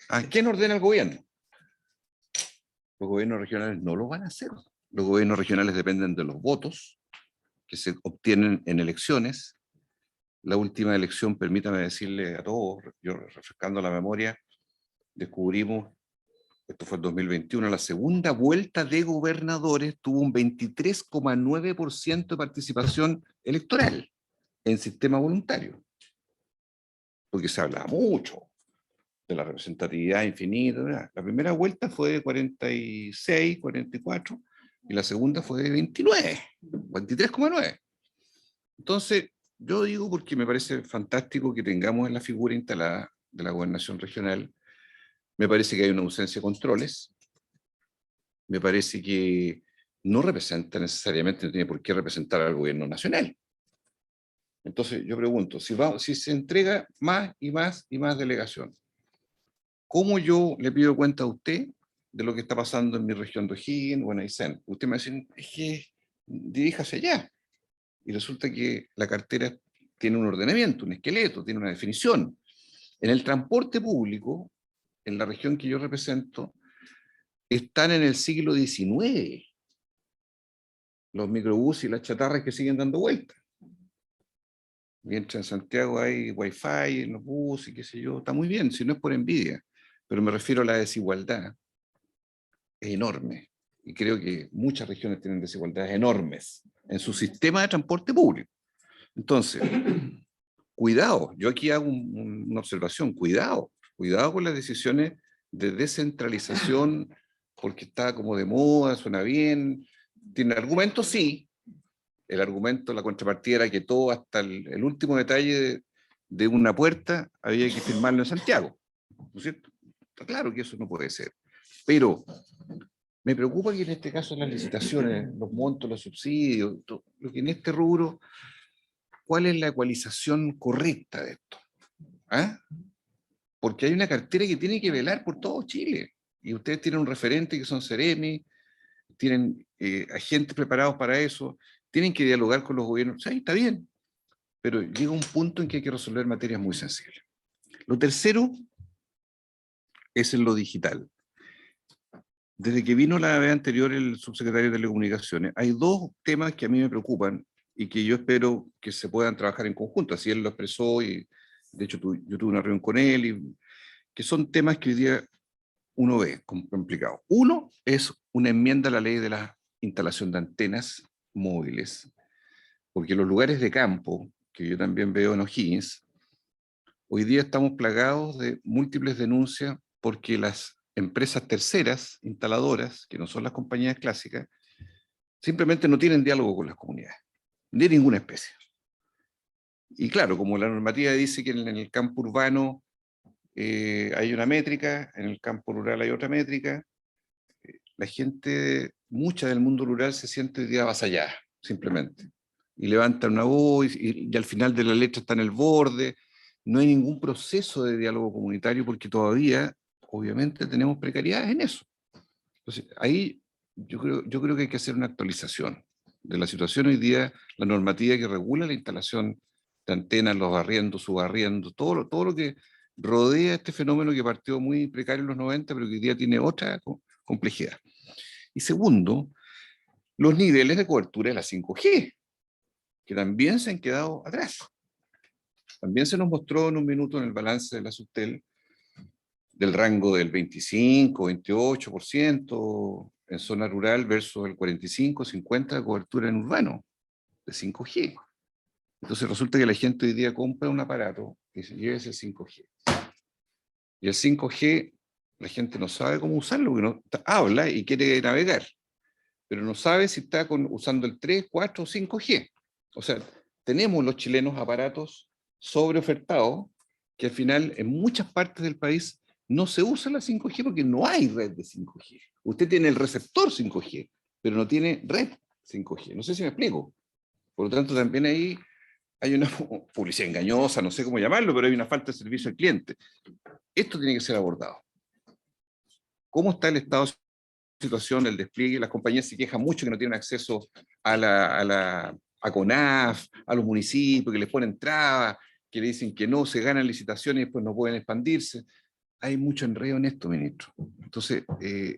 ¿A quién ordena el gobierno? Los gobiernos regionales no lo van a hacer. Los gobiernos regionales dependen de los votos que se obtienen en elecciones. La última elección, permítame decirle a todos, yo refrescando la memoria, descubrimos, esto fue en 2021, la segunda vuelta de gobernadores tuvo un 23,9% de participación electoral en sistema voluntario. Porque se hablaba mucho de la representatividad infinita. ¿Verdad? La primera vuelta fue de 46, 44, y la segunda fue de 29, 23,9. Entonces, yo digo, porque me parece fantástico que tengamos en la figura instalada de la gobernación regional, me parece que hay una ausencia de controles, me parece que no representa necesariamente, no tiene por qué representar al gobierno nacional. Entonces yo pregunto, si se entrega más y más y más delegación, ¿cómo yo le pido cuenta a usted de lo que está pasando en mi región de O'Higgins o en Aysén? Usted me dice, es que diríjase allá. Y resulta que la cartera tiene un ordenamiento, un esqueleto, tiene una definición. En el transporte público, en la región que yo represento, están en el siglo XIX los microbuses y las chatarras que siguen dando vueltas. Mientras en Santiago hay wifi en los buses y qué sé yo, está muy bien, si no es por envidia, pero me refiero a la desigualdad, es enorme. Y creo que muchas regiones tienen desigualdades enormes en su sistema de transporte público. Entonces, cuidado, yo aquí hago una observación, cuidado con las decisiones de descentralización, porque está como de moda, suena bien, tiene argumentos, sí. El argumento, la contrapartida era que todo, hasta el último detalle de una puerta, había que firmarlo en Santiago, ¿no es cierto? Está claro que eso no puede ser. Pero me preocupa que en este caso las licitaciones, los montos, los subsidios, lo que en este rubro, ¿cuál es la ecualización correcta de esto? ¿Ah? Porque hay una cartera que tiene que velar por todo Chile. Y ustedes tienen un referente que son Ceremi, tienen agentes preparados para eso, tienen que dialogar con los gobiernos. Sí, está bien, pero llega un punto en que hay que resolver materias muy sensibles. Lo tercero es en lo digital. Desde que vino la vez anterior el subsecretario de Telecomunicaciones, hay 2 temas que a mí me preocupan y que yo espero que se puedan trabajar en conjunto. Así él lo expresó, y de hecho yo tuve una reunión con él, y que son temas que hoy día uno ve complicado. Uno es una enmienda a la ley de la instalación de antenas móviles, porque los lugares de campo, que yo también veo en O'Higgins, hoy día estamos plagados de múltiples denuncias porque las empresas terceras, instaladoras, que no son las compañías clásicas, simplemente no tienen diálogo con las comunidades, de ninguna especie. Y claro, como la normativa dice que en el campo urbano hay una métrica, en el campo rural hay otra métrica, la gente, mucha del mundo rural se siente hoy día avasallada, simplemente. Y levantan una voz y al final de la letra está en el borde. No hay ningún proceso de diálogo comunitario porque todavía, obviamente, tenemos precariedades en eso. Entonces, ahí yo creo que hay que hacer una actualización de la situación hoy día, la normativa que regula la instalación de antenas, los arriendos, subarriendos, todo lo que rodea este fenómeno que partió muy precario en los 90, pero que hoy día tiene otra complejidad. Y segundo, los niveles de cobertura de la 5G, que también se han quedado atrás. También se nos mostró en un minuto en el balance de la Subtel del rango del 25, 28% en zona rural versus el 45, 50% de cobertura en urbano de 5G. Entonces resulta que la gente hoy día compra un aparato y se lleva ese 5G. Y el 5G, la gente no sabe cómo usarlo, porque no, habla y quiere navegar, pero no sabe si está usando el 3, 4 o 5G. O sea, tenemos los chilenos aparatos sobreofertados que al final en muchas partes del país no se usa la 5G porque no hay red de 5G. Usted tiene el receptor 5G, pero no tiene red 5G. No sé si me explico. Por lo tanto, también ahí hay una publicidad engañosa, no sé cómo llamarlo, pero hay una falta de servicio al cliente. Esto tiene que ser abordado. ¿Cómo está el estado de situación, el despliegue? Las compañías se quejan mucho que no tienen acceso a CONAF, a los municipios, que les ponen trabas, que le dicen que no, se ganan licitaciones y después no pueden expandirse. Hay mucho enredo en esto, ministro. Entonces,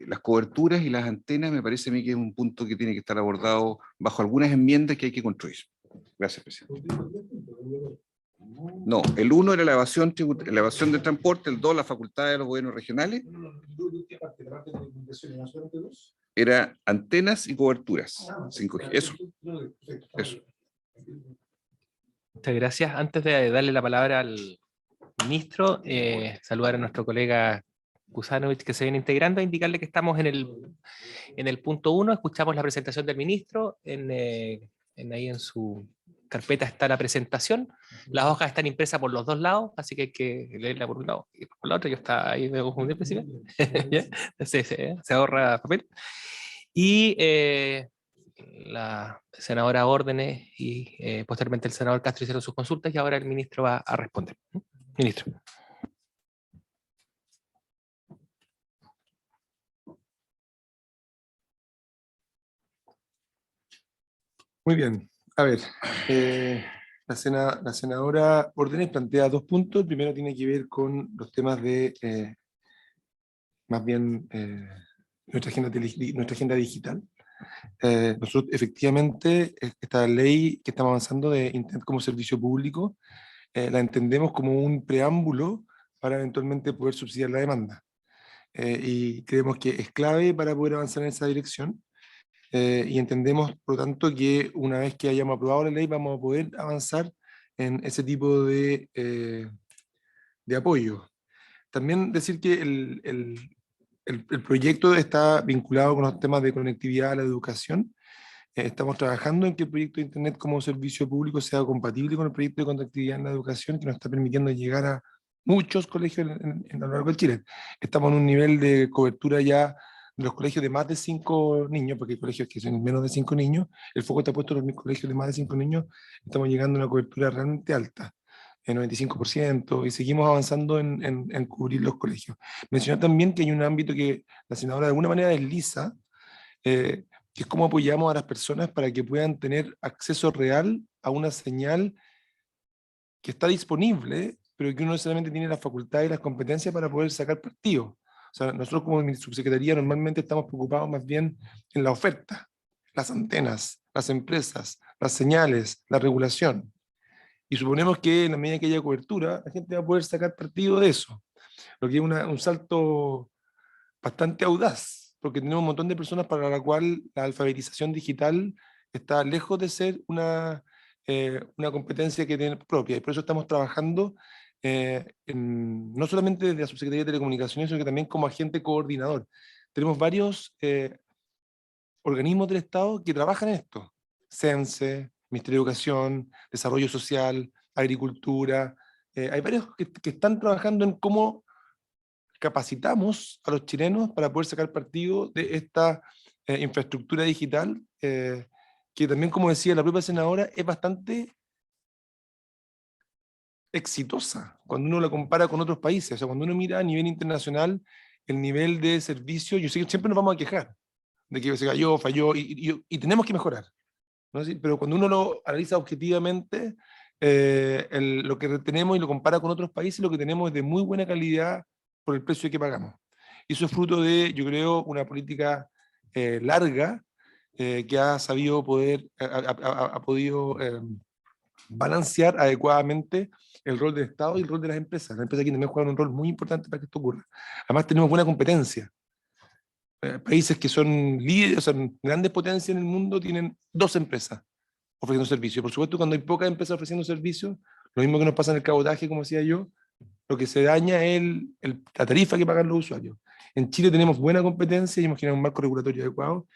las coberturas y las antenas me parece a mí que es un punto que tiene que estar abordado bajo algunas enmiendas que hay que construir. Gracias, presidente. No, el 1 era la evasión de transporte, el 2 la facultad de los gobiernos regionales. Era antenas y coberturas. 5G. Eso.
Muchas gracias. Antes de darle la palabra al ministro, saludar a nuestro colega Kusanovich que se viene integrando, indicarle que estamos en el punto 1, escuchamos la presentación del ministro, ahí en su carpeta está la presentación, las hojas están impresas por los dos lados, así que hay que leerla por un lado y por el otro, yo está ahí me confundí, presidente. Se ahorra papel. Y la senadora Órdenes y posteriormente el senador Castro hicieron sus consultas y ahora el ministro va a responder. Ministro.
Muy bien. A ver, la senadora Órdenes plantea 2 puntos. El primero tiene que ver con los temas de, más bien, nuestra agenda digital. Nosotros efectivamente, esta ley que estamos avanzando de Internet como servicio público, la entendemos como un preámbulo para eventualmente poder subsidiar la demanda. Y creemos que es clave para poder avanzar en esa dirección. Y entendemos, por lo tanto, que una vez que hayamos aprobado la ley vamos a poder avanzar en ese tipo de apoyo. También decir que el proyecto está vinculado con los temas de conectividad a la educación. Estamos trabajando en que el proyecto de Internet como servicio público sea compatible con el proyecto de conectividad en la educación, que nos está permitiendo llegar a muchos colegios a lo largo de Chile. Estamos en un nivel de cobertura ya de los colegios de más de 5 niños, porque hay colegios que son menos de 5 niños, el foco está puesto en los colegios de más de 5 niños, estamos llegando a una cobertura realmente alta, el 95%, y seguimos avanzando en cubrir los colegios. Mencionar también que hay un ámbito que la senadora de alguna manera desliza, que es cómo apoyamos a las personas para que puedan tener acceso real a una señal que está disponible, pero que uno no necesariamente tiene la facultad y las competencias para poder sacar partido. O sea, nosotros como subsecretaría normalmente estamos preocupados más bien en la oferta, las antenas, las empresas, las señales, la regulación. Y suponemos que en la medida que haya cobertura, la gente va a poder sacar partido de eso. Lo que es un salto bastante audaz, porque tenemos un montón de personas para la cual la alfabetización digital está lejos de ser una competencia que tiene propia. Y por eso estamos trabajando no solamente desde la Subsecretaría de Telecomunicaciones, sino que también como agente coordinador. Tenemos varios organismos del Estado que trabajan en esto. CENSE, Ministerio de Educación, Desarrollo Social, Agricultura. Hay varios que están trabajando en cómo capacitamos a los chilenos para poder sacar partido de esta infraestructura digital, que también, como decía la propia senadora, es bastante exitosa cuando uno la compara con otros países. O sea, cuando uno mira a nivel internacional el nivel de servicio, yo sé que siempre nos vamos a quejar de que se cayó, falló, y tenemos que mejorar, ¿no? Sí, pero cuando uno lo analiza objetivamente, lo que tenemos y lo compara con otros países, lo que tenemos es de muy buena calidad por el precio que pagamos. Y eso es fruto de, yo creo, una política larga que ha sabido poder, ha podido balancear adecuadamente el rol del Estado y el rol de las empresas. Las empresas aquí también juegan un rol muy importante para que esto ocurra. Además tenemos buena competencia. Países que son líderes, o sea, grandes potencias en el mundo, tienen 2 empresas ofreciendo servicios. Por supuesto, cuando hay pocas empresas ofreciendo servicios, lo mismo que nos pasa en el cabotaje, como decía yo, lo que se daña es la tarifa que pagan los usuarios. En Chile tenemos buena competencia y hemos generado un marco regulatorio adecuado,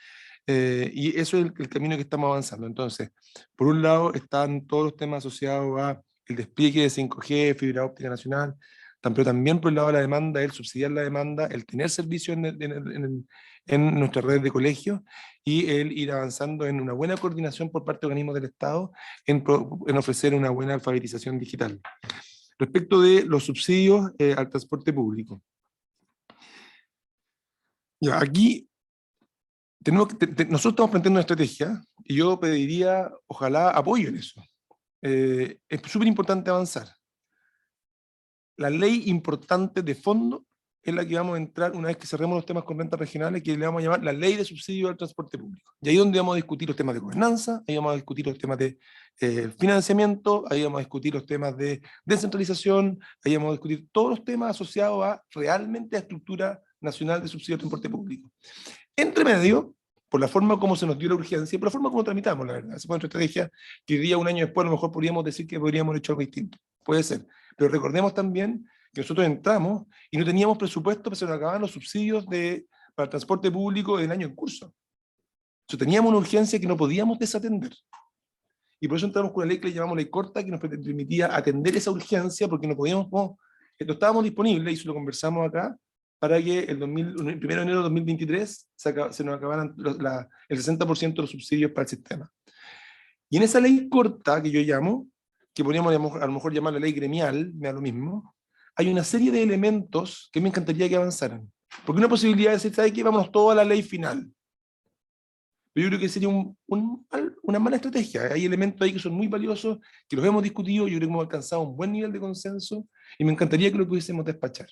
y eso es el camino que estamos avanzando. Entonces, por un lado están todos los temas asociados a el despliegue de 5G, fibra óptica nacional, pero también por el lado de la demanda, el subsidiar la demanda, el tener servicios en nuestras redes de colegios, y el ir avanzando en una buena coordinación por parte de organismos del Estado en ofrecer una buena alfabetización digital. Respecto de los subsidios al transporte público. Ya, aquí nosotros estamos planteando una estrategia y yo pediría, ojalá, apoyo en eso. Es súper importante avanzar. La ley importante de fondo es la que vamos a entrar una vez que cerremos los temas con rentas regionales, que le vamos a llamar la ley de subsidio al transporte público. Y ahí es donde vamos a discutir los temas de gobernanza, ahí vamos a discutir los temas de financiamiento, ahí vamos a discutir los temas de descentralización, ahí vamos a discutir todos los temas asociados a realmente a estructura nacional de subsidio al transporte público. Entre medio, por la forma como se nos dio la urgencia, por la forma como tramitamos, la verdad, esa fue nuestra estrategia, que hoy día, un año después, a lo mejor podríamos decir que podríamos haber hecho algo distinto. Puede ser. Pero recordemos también que nosotros entramos y no teníamos presupuesto, pero se nos acababan los subsidios para el transporte público del año en curso. Entonces, teníamos una urgencia que no podíamos desatender. Y por eso entramos con una ley que le llamamos ley corta, que nos permitía atender esa urgencia, porque no podíamos, no estábamos disponibles, y eso lo conversamos acá, para que el 1 de enero de 2023 se nos acabaran el 60% de los subsidios para el sistema. Y en esa ley corta, que yo llamo, que podríamos a lo mejor llamar la ley gremial, me da lo mismo, hay una serie de elementos que me encantaría que avanzaran. Porque una posibilidad es decir, ¿sabe qué? Vámonos todos a la ley final. Pero yo creo que sería una mala estrategia. Hay elementos ahí que son muy valiosos, que los hemos discutido, yo creo que hemos alcanzado un buen nivel de consenso, y me encantaría que lo pudiésemos despachar.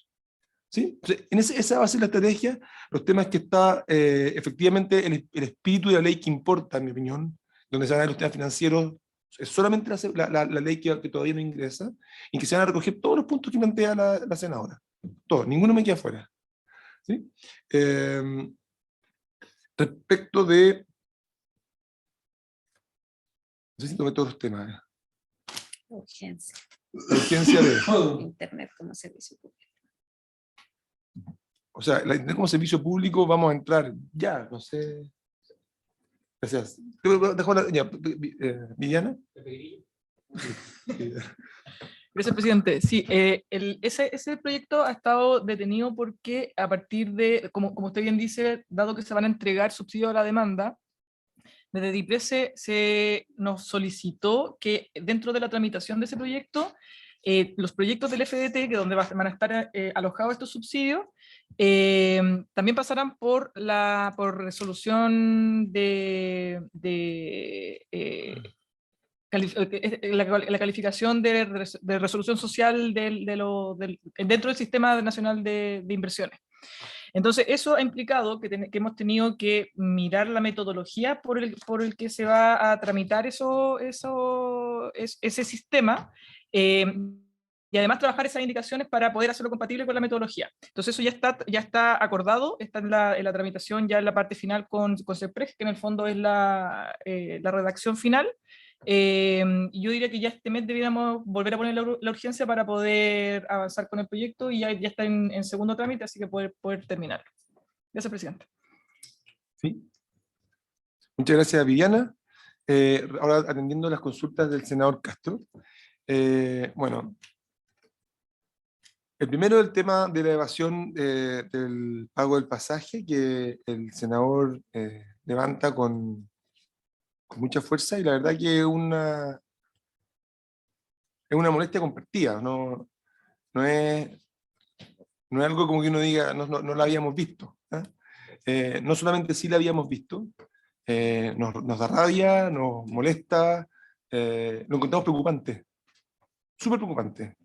¿Sí? Entonces, esa va a ser la estrategia. Los temas que está, efectivamente, el espíritu de la ley que importa, en mi opinión, donde se van a ver los temas financieros, es solamente la ley que todavía no ingresa, y que se van a recoger todos los puntos que plantea la senadora. Todos, ninguno me queda fuera. ¿Sí? Respecto de... No sé si tomé todos los temas.
Urgencia.
La urgencia de...
Internet como servicio público.
O sea, la Internet como servicio público, vamos a entrar ya, no sé. Gracias. Viviana.
Gracias, presidente. Sí, ese proyecto ha estado detenido porque a partir de, como usted bien dice, dado que se van a entregar subsidios a la demanda, desde DIPRESE se nos solicitó que dentro de la tramitación de ese proyecto, los proyectos del FDT, que donde van a estar alojados estos subsidios, también pasarán por resolución la calificación de resolución social dentro del Sistema Nacional de Inversiones. Entonces, eso ha implicado que hemos tenido que mirar la metodología por el que se va a tramitar ese sistema, y además trabajar esas indicaciones para poder hacerlo compatible con la metodología. Entonces eso ya está acordado, está en la tramitación ya en la parte final con CEPREG, que en el fondo es la redacción final, Yo diría que ya este mes deberíamos volver a poner la urgencia para poder avanzar con el proyecto y ya está en segundo trámite, así que poder terminarlo. Gracias, presidente.
¿Sí? Muchas gracias, Viviana. Ahora atendiendo las consultas del senador Castro. Bueno, el primero es el tema de la evasión del pago del pasaje, que el senador levanta con mucha fuerza, y la verdad que es una molestia compartida, no es algo como que uno diga, no la habíamos visto. No solamente sí la habíamos visto, nos da rabia, nos molesta, lo encontramos preocupante, súper preocupante.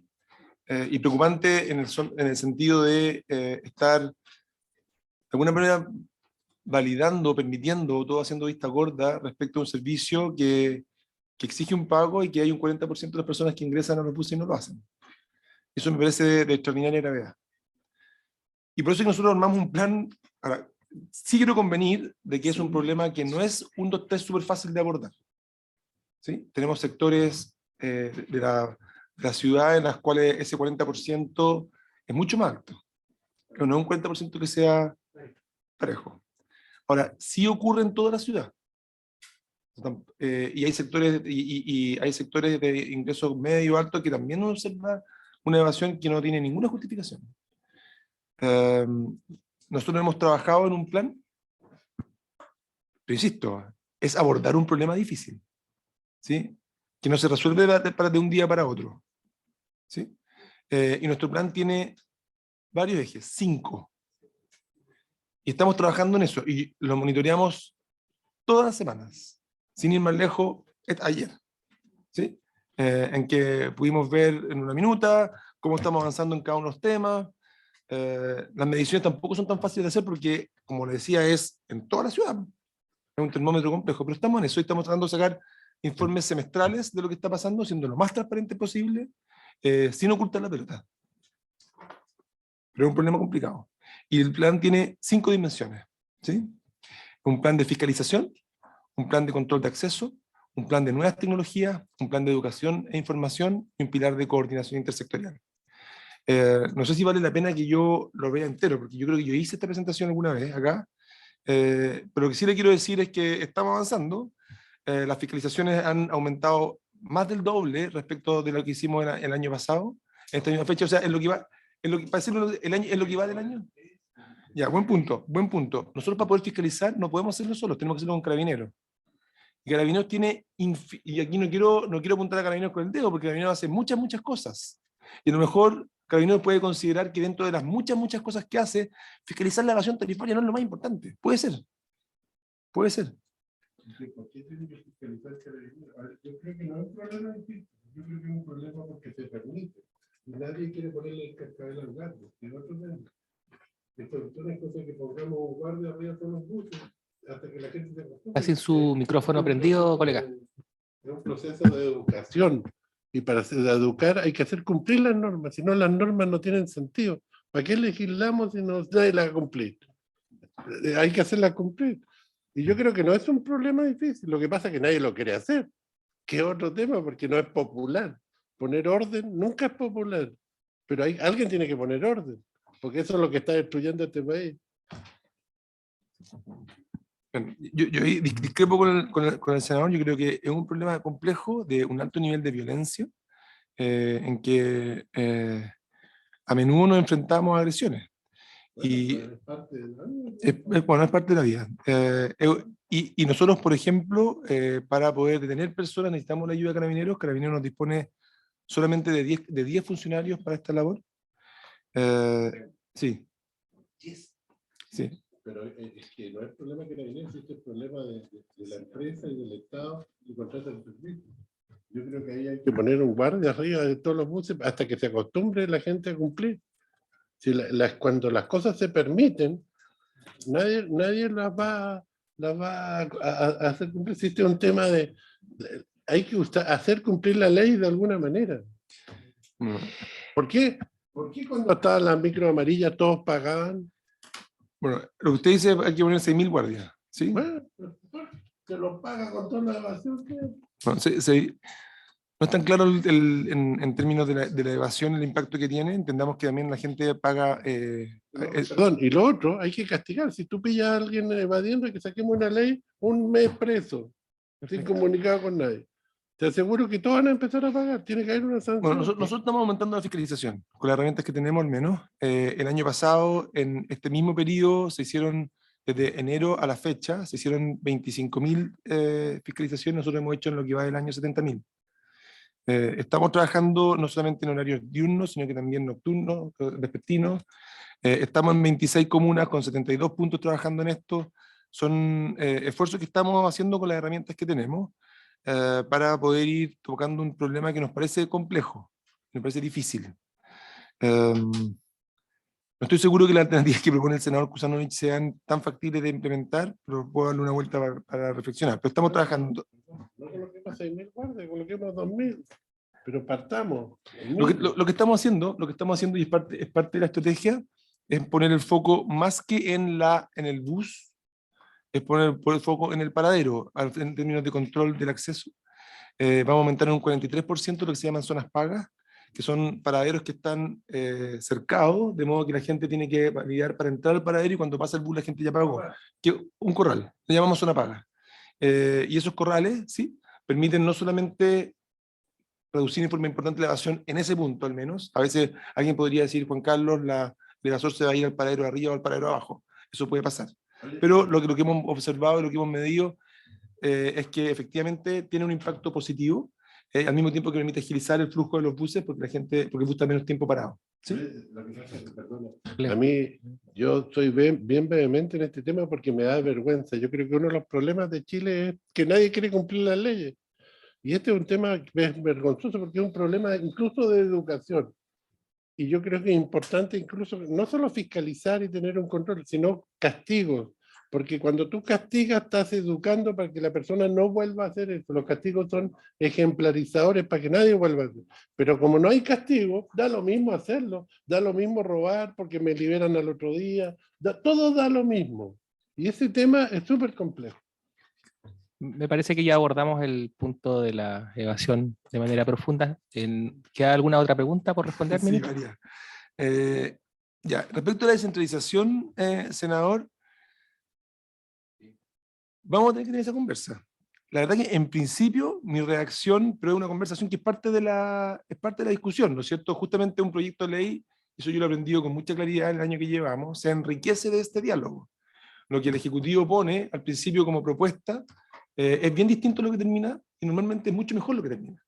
Y preocupante en el sentido de estar de alguna manera validando, permitiendo, todo haciendo vista gorda respecto a un servicio que exige un pago y que hay un 40% de las personas que ingresan a los buses y no lo hacen. Eso me parece de extraordinaria gravedad. Y por eso es que nosotros armamos un plan. Ahora, sí quiero convenir de que es un problema que no es un 2, 3 súper fácil de abordar. ¿Sí? Tenemos sectores de la ciudad en las cuales ese 40% es mucho más alto, pero no es un 40% que sea parejo. Ahora, sí ocurre en toda la ciudad. Y hay sectores, hay sectores de ingresos medio alto que también uno observa una evasión que no tiene ninguna justificación. Nosotros hemos trabajado en un plan, pero insisto, es abordar un problema difícil, ¿sí? Que no se resuelve de un día para otro, ¿sí? Y nuestro plan tiene varios ejes, 5. Y estamos trabajando en eso, y lo monitoreamos todas las semanas, sin ir más lejos, ayer, ¿sí? En que pudimos ver en una minuta cómo estamos avanzando en cada uno de los temas. Las mediciones tampoco son tan fáciles de hacer porque, como le decía, es en toda la ciudad. Es un termómetro complejo, pero estamos en eso y estamos tratando de sacar informes semestrales de lo que está pasando, siendo lo más transparente posible, sin ocultar la pelota. Pero es un problema complicado. Y el plan tiene 5 dimensiones, ¿sí? Un plan de fiscalización, un plan de control de acceso, un plan de nuevas tecnologías, un plan de educación e información y un pilar de coordinación intersectorial. No sé si vale la pena que yo lo vea entero, porque yo creo que yo hice esta presentación alguna vez acá, pero lo que sí le quiero decir es que estamos avanzando. Las fiscalizaciones han aumentado más del doble respecto de lo que hicimos el año pasado, en esta misma fecha. O sea, es lo que va, es lo que, para decirlo, es lo que va del año. Ya, buen punto, buen punto. Nosotros, para poder fiscalizar no podemos hacerlo solos, tenemos que hacerlo con Carabineros. Y Carabineros tiene, y aquí no quiero apuntar a Carabineros con el dedo, porque Carabineros hace muchas cosas. Y a lo mejor Carabineros puede considerar que dentro de las muchas cosas que hace, fiscalizar la evasión tarifaria no es lo más importante. Puede ser. Puede ser.
¿Por qué tiene que fiscalizar Carabineros? Yo creo que no es un problema difícil. Yo creo que es un problema porque se permite. Y nadie quiere ponerle el cascabel al gato. Es otro tema. Entonces, una cosa que pongamos un guardia arriba con los buses hasta que la gente se acostumbre.
Así su micrófono prendido, colega.
Es un proceso de educación. Y para educar hay que hacer cumplir las normas. Si no, las normas no tienen sentido. ¿Para qué legislamos si nadie las va a cumplir? Hay que hacerlas cumplir. Y yo creo que no es un problema difícil. Lo que pasa es que nadie lo quiere hacer. Que es otro tema, porque no es popular. Poner orden nunca es popular. Pero alguien tiene que poner orden. Porque eso es lo que está destruyendo este país.
Yo discrepo con el senador. Yo creo que es un problema complejo de un alto nivel de violencia, en que a menudo nos enfrentamos a agresiones. Y
es parte de la vida.
Es parte de la vida. Y nosotros, por ejemplo, para poder detener personas necesitamos la ayuda de Carabineros. Carabineros nos dispone solamente de 10 funcionarios para esta labor. Sí. Sí.
Pero es que no es problema que Carabineros, es el problema de la empresa y del Estado y contrata el servicio. Yo creo que ahí hay que poner un guardia arriba de todos los buses hasta que se acostumbre la gente a cumplir. Si cuando las cosas se permiten, nadie las va a hacer cumplir. Existe un tema hay que hacer cumplir la ley de alguna manera. ¿Por qué? ¿Por qué cuando estaban las micro amarillas todos pagaban?
Bueno, lo que usted dice, hay que poner 6.000 guardias, ¿sí?
Bueno, se los paga con toda la evasión.
Bueno, no es tan claro en términos de la evasión, el impacto que tiene. Entendamos que también la gente paga...
Perdón, y lo otro, hay que castigar. Si tú pillas a alguien evadiendo, hay que saquemos una ley, un mes preso, sin comunicado con nadie. Te aseguro que todos van a empezar a pagar. Tiene que haber una sanción.
Bueno, nosotros estamos aumentando la fiscalización, con las herramientas que tenemos al menos. El año pasado, en este mismo periodo, se hicieron, desde enero a la fecha, se hicieron 25.000 fiscalizaciones, nosotros hemos hecho en lo que va del año 70.000. Estamos trabajando no solamente en horarios diurnos, sino que también nocturnos, vespertinos. Estamos en 26 comunas con 72 puntos trabajando en esto. Son esfuerzos que estamos haciendo con las herramientas que tenemos para poder ir tocando un problema que nos parece complejo, nos parece difícil. No estoy seguro que las alternativas que propone el senador Kusanovich sean tan factibles de implementar, pero puedo darle una vuelta para reflexionar. Pero estamos trabajando.
No coloquemos 6.000 guardias, coloquemos 2.000. Pero partamos.
Lo que estamos haciendo, y es parte de la estrategia, es poner el foco más que en el bus, es poner el foco en el paradero, en términos de control del acceso. Vamos a aumentar en un 43% lo que se llaman zonas pagas, que son paraderos que están cercados, de modo que la gente tiene que validar para entrar al paradero y cuando pasa el bus la gente ya pagó. Un corral, le llamamos zona paga. Y esos corrales, ¿sí?, permiten no solamente reducir en forma importante la evasión en ese punto al menos. A veces alguien podría decir, Juan Carlos, el evasor se va a ir al paradero de arriba o al paradero de abajo. Eso puede pasar. Pero lo que hemos observado y lo que hemos medido es que efectivamente tiene un impacto positivo, al mismo tiempo que permite agilizar el flujo de los buses porque el bus está menos tiempo parado. ¿Sí?
A mí, yo soy bien vehemente en este tema porque me da vergüenza. Yo creo que uno de los problemas de Chile es que nadie quiere cumplir las leyes. Y este es un tema vergonzoso porque es un problema incluso de educación. Y yo creo que es importante incluso no solo fiscalizar y tener un control, sino castigos. Porque cuando tú castigas, estás educando para que la persona no vuelva a hacer eso. Los castigos son ejemplarizadores para que nadie vuelva a hacer. Pero como no hay castigo, da lo mismo hacerlo. Da lo mismo robar porque me liberan al otro día. Todo da lo mismo. Y ese tema es súper complejo.
Me parece que ya abordamos el punto de la evasión de manera profunda. ¿Queda alguna otra pregunta por responder,
Sí,
ministro?
María. Ya, respecto a la descentralización, senador, vamos a tener que tener esa conversa. La verdad que en principio mi reacción, pero es una conversación que es parte de la discusión, ¿no es cierto? Justamente un proyecto de ley, eso yo lo he aprendido con mucha claridad en el año que llevamos, se enriquece de este diálogo. Lo que el Ejecutivo pone al principio como propuesta es bien distinto a lo que termina y normalmente es mucho mejor lo que termina.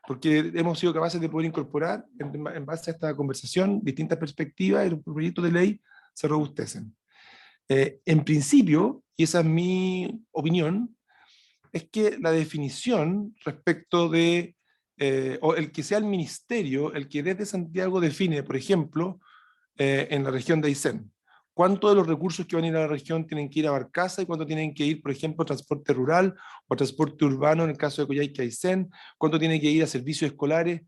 Porque hemos sido capaces de poder incorporar en base a esta conversación distintas perspectivas y los proyectos de ley se robustecen. En principio, y esa es mi opinión, es que la definición respecto de, o el que sea el ministerio, el que desde Santiago define, por ejemplo, en la región de Aysén, cuánto de los recursos que van a ir a la región tienen que ir a Barcaza y cuánto tienen que ir, por ejemplo, a transporte rural o a transporte urbano en el caso de Coyhaique Aysén, cuánto tiene que ir a servicios escolares.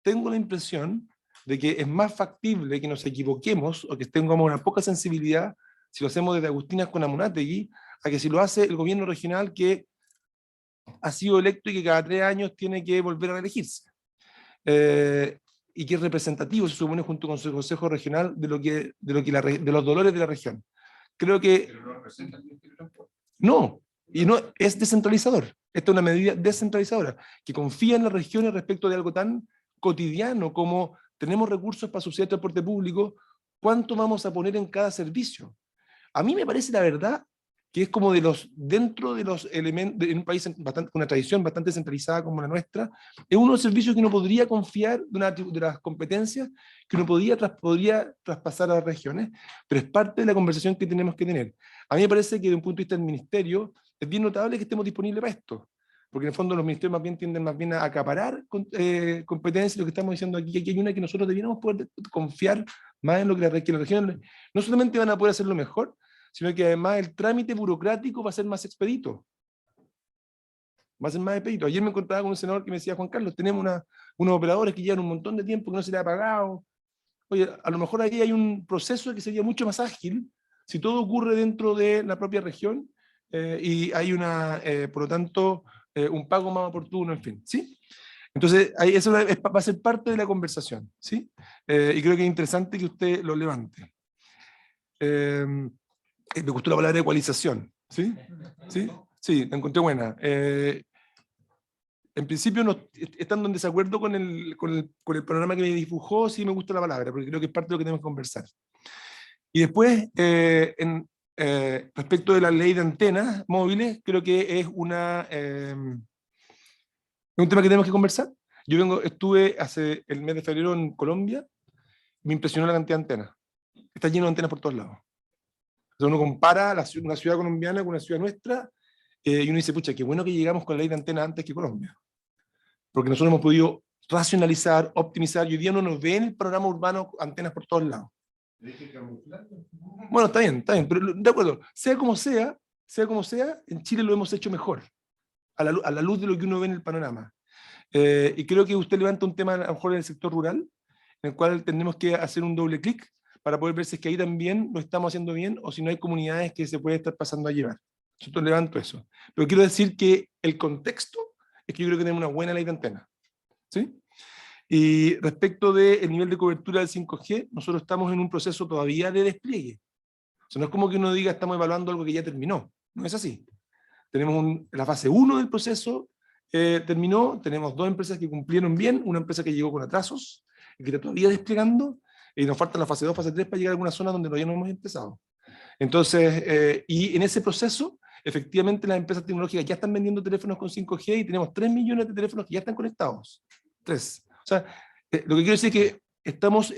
Tengo la impresión de que es más factible que nos equivoquemos o que tengamos una poca sensibilidad si lo hacemos desde Agustinas con Amunátegui, a que si lo hace el gobierno regional que ha sido electo y que cada 3 años tiene que volver a reelegirse. Y que es representativo, se supone, junto con su consejo regional de los dolores de la región. Creo que... No, y no es descentralizador. Esta es una medida descentralizadora, que confía en las regiones respecto de algo tan cotidiano como tenemos recursos para subsidiar el transporte público, ¿cuánto vamos a poner en cada servicio? A mí me parece, la verdad, que es como dentro de los elementos, en un país con una tradición bastante centralizada como la nuestra, es uno de los servicios que uno podría confiar, de las competencias que uno podría traspasar a las regiones, pero es parte de la conversación que tenemos que tener. A mí me parece que desde un punto de vista del ministerio, es bien notable que estemos disponibles para esto, porque en el fondo los ministerios tienden más bien a acaparar competencias, lo que estamos diciendo aquí, que aquí hay una que nosotros debiéramos poder confiar más en lo que las regiones no solamente van a poder hacerlo mejor, sino que además el trámite burocrático va a ser más expedito. Va a ser más expedito. Ayer me encontraba con un senador que me decía, Juan Carlos, tenemos unos operadores que llevan un montón de tiempo que no se les ha pagado. Oye, a lo mejor ahí hay un proceso que sería mucho más ágil si todo ocurre dentro de la propia región y hay por lo tanto, un pago más oportuno, en fin, ¿sí? Entonces, ahí eso va a ser parte de la conversación, ¿sí? Y creo que es interesante que usted lo levante. Me gustó la palabra ecualización, ¿sí? ¿Sí? Sí, la encontré buena. En principio, estando en desacuerdo con el panorama que me dibujó, sí me gusta la palabra, porque creo que es parte de lo que tenemos que conversar. Y después, respecto de la ley de antenas móviles, creo que es un tema que tenemos que conversar. Yo estuve hace el mes de febrero en Colombia, me impresionó la cantidad de antenas. Está lleno de antenas por todos lados. O sea, uno compara una ciudad colombiana con una ciudad nuestra, y uno dice, pucha, qué bueno que llegamos con la ley de antenas antes que Colombia. Porque nosotros hemos podido racionalizar, optimizar, y hoy día uno nos ve en el panorama urbano antenas por todos lados. Bueno, está bien, pero de acuerdo, sea como sea, en Chile lo hemos hecho mejor, a la luz de lo que uno ve en el panorama. Y creo que usted levanta un tema a lo mejor en el sector rural, en el cual tenemos que hacer un doble clic para poder ver si es que ahí también lo estamos haciendo bien o si no hay comunidades que se puede estar pasando a llevar. Yo levanto eso. Pero quiero decir que el contexto es que yo creo que tenemos una buena ley de antenas, ¿sí? Y respecto del nivel de cobertura del 5G, nosotros estamos en un proceso todavía de despliegue. O sea, no es como que uno diga estamos evaluando algo que ya terminó. No es así. Tenemos la fase 1 del proceso, terminó, tenemos 2 empresas que cumplieron bien, una empresa que llegó con atrasos, y que está todavía desplegando, y nos falta la fase 2, fase 3 para llegar a alguna zona donde todavía no hemos empezado. Entonces, y en ese proceso, efectivamente las empresas tecnológicas ya están vendiendo teléfonos con 5G y tenemos 3 millones de teléfonos que ya están conectados. 3. O sea, lo que quiero decir es que estamos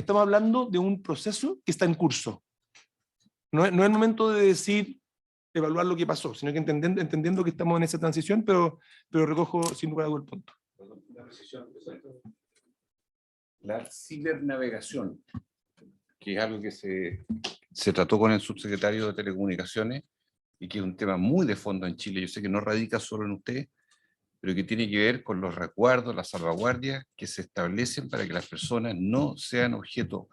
hablando de un proceso que está en curso. No es el momento de decir, evaluar lo que pasó, sino que entendiendo que estamos en esa transición, pero recojo sin lugar a dudas el punto.
La cibernavegación, que es algo que se trató con el subsecretario de Telecomunicaciones y que es un tema muy de fondo en Chile. Yo sé que no radica solo en usted, pero que tiene que ver con los resguardos, las salvaguardias que se establecen para que las personas no sean objeto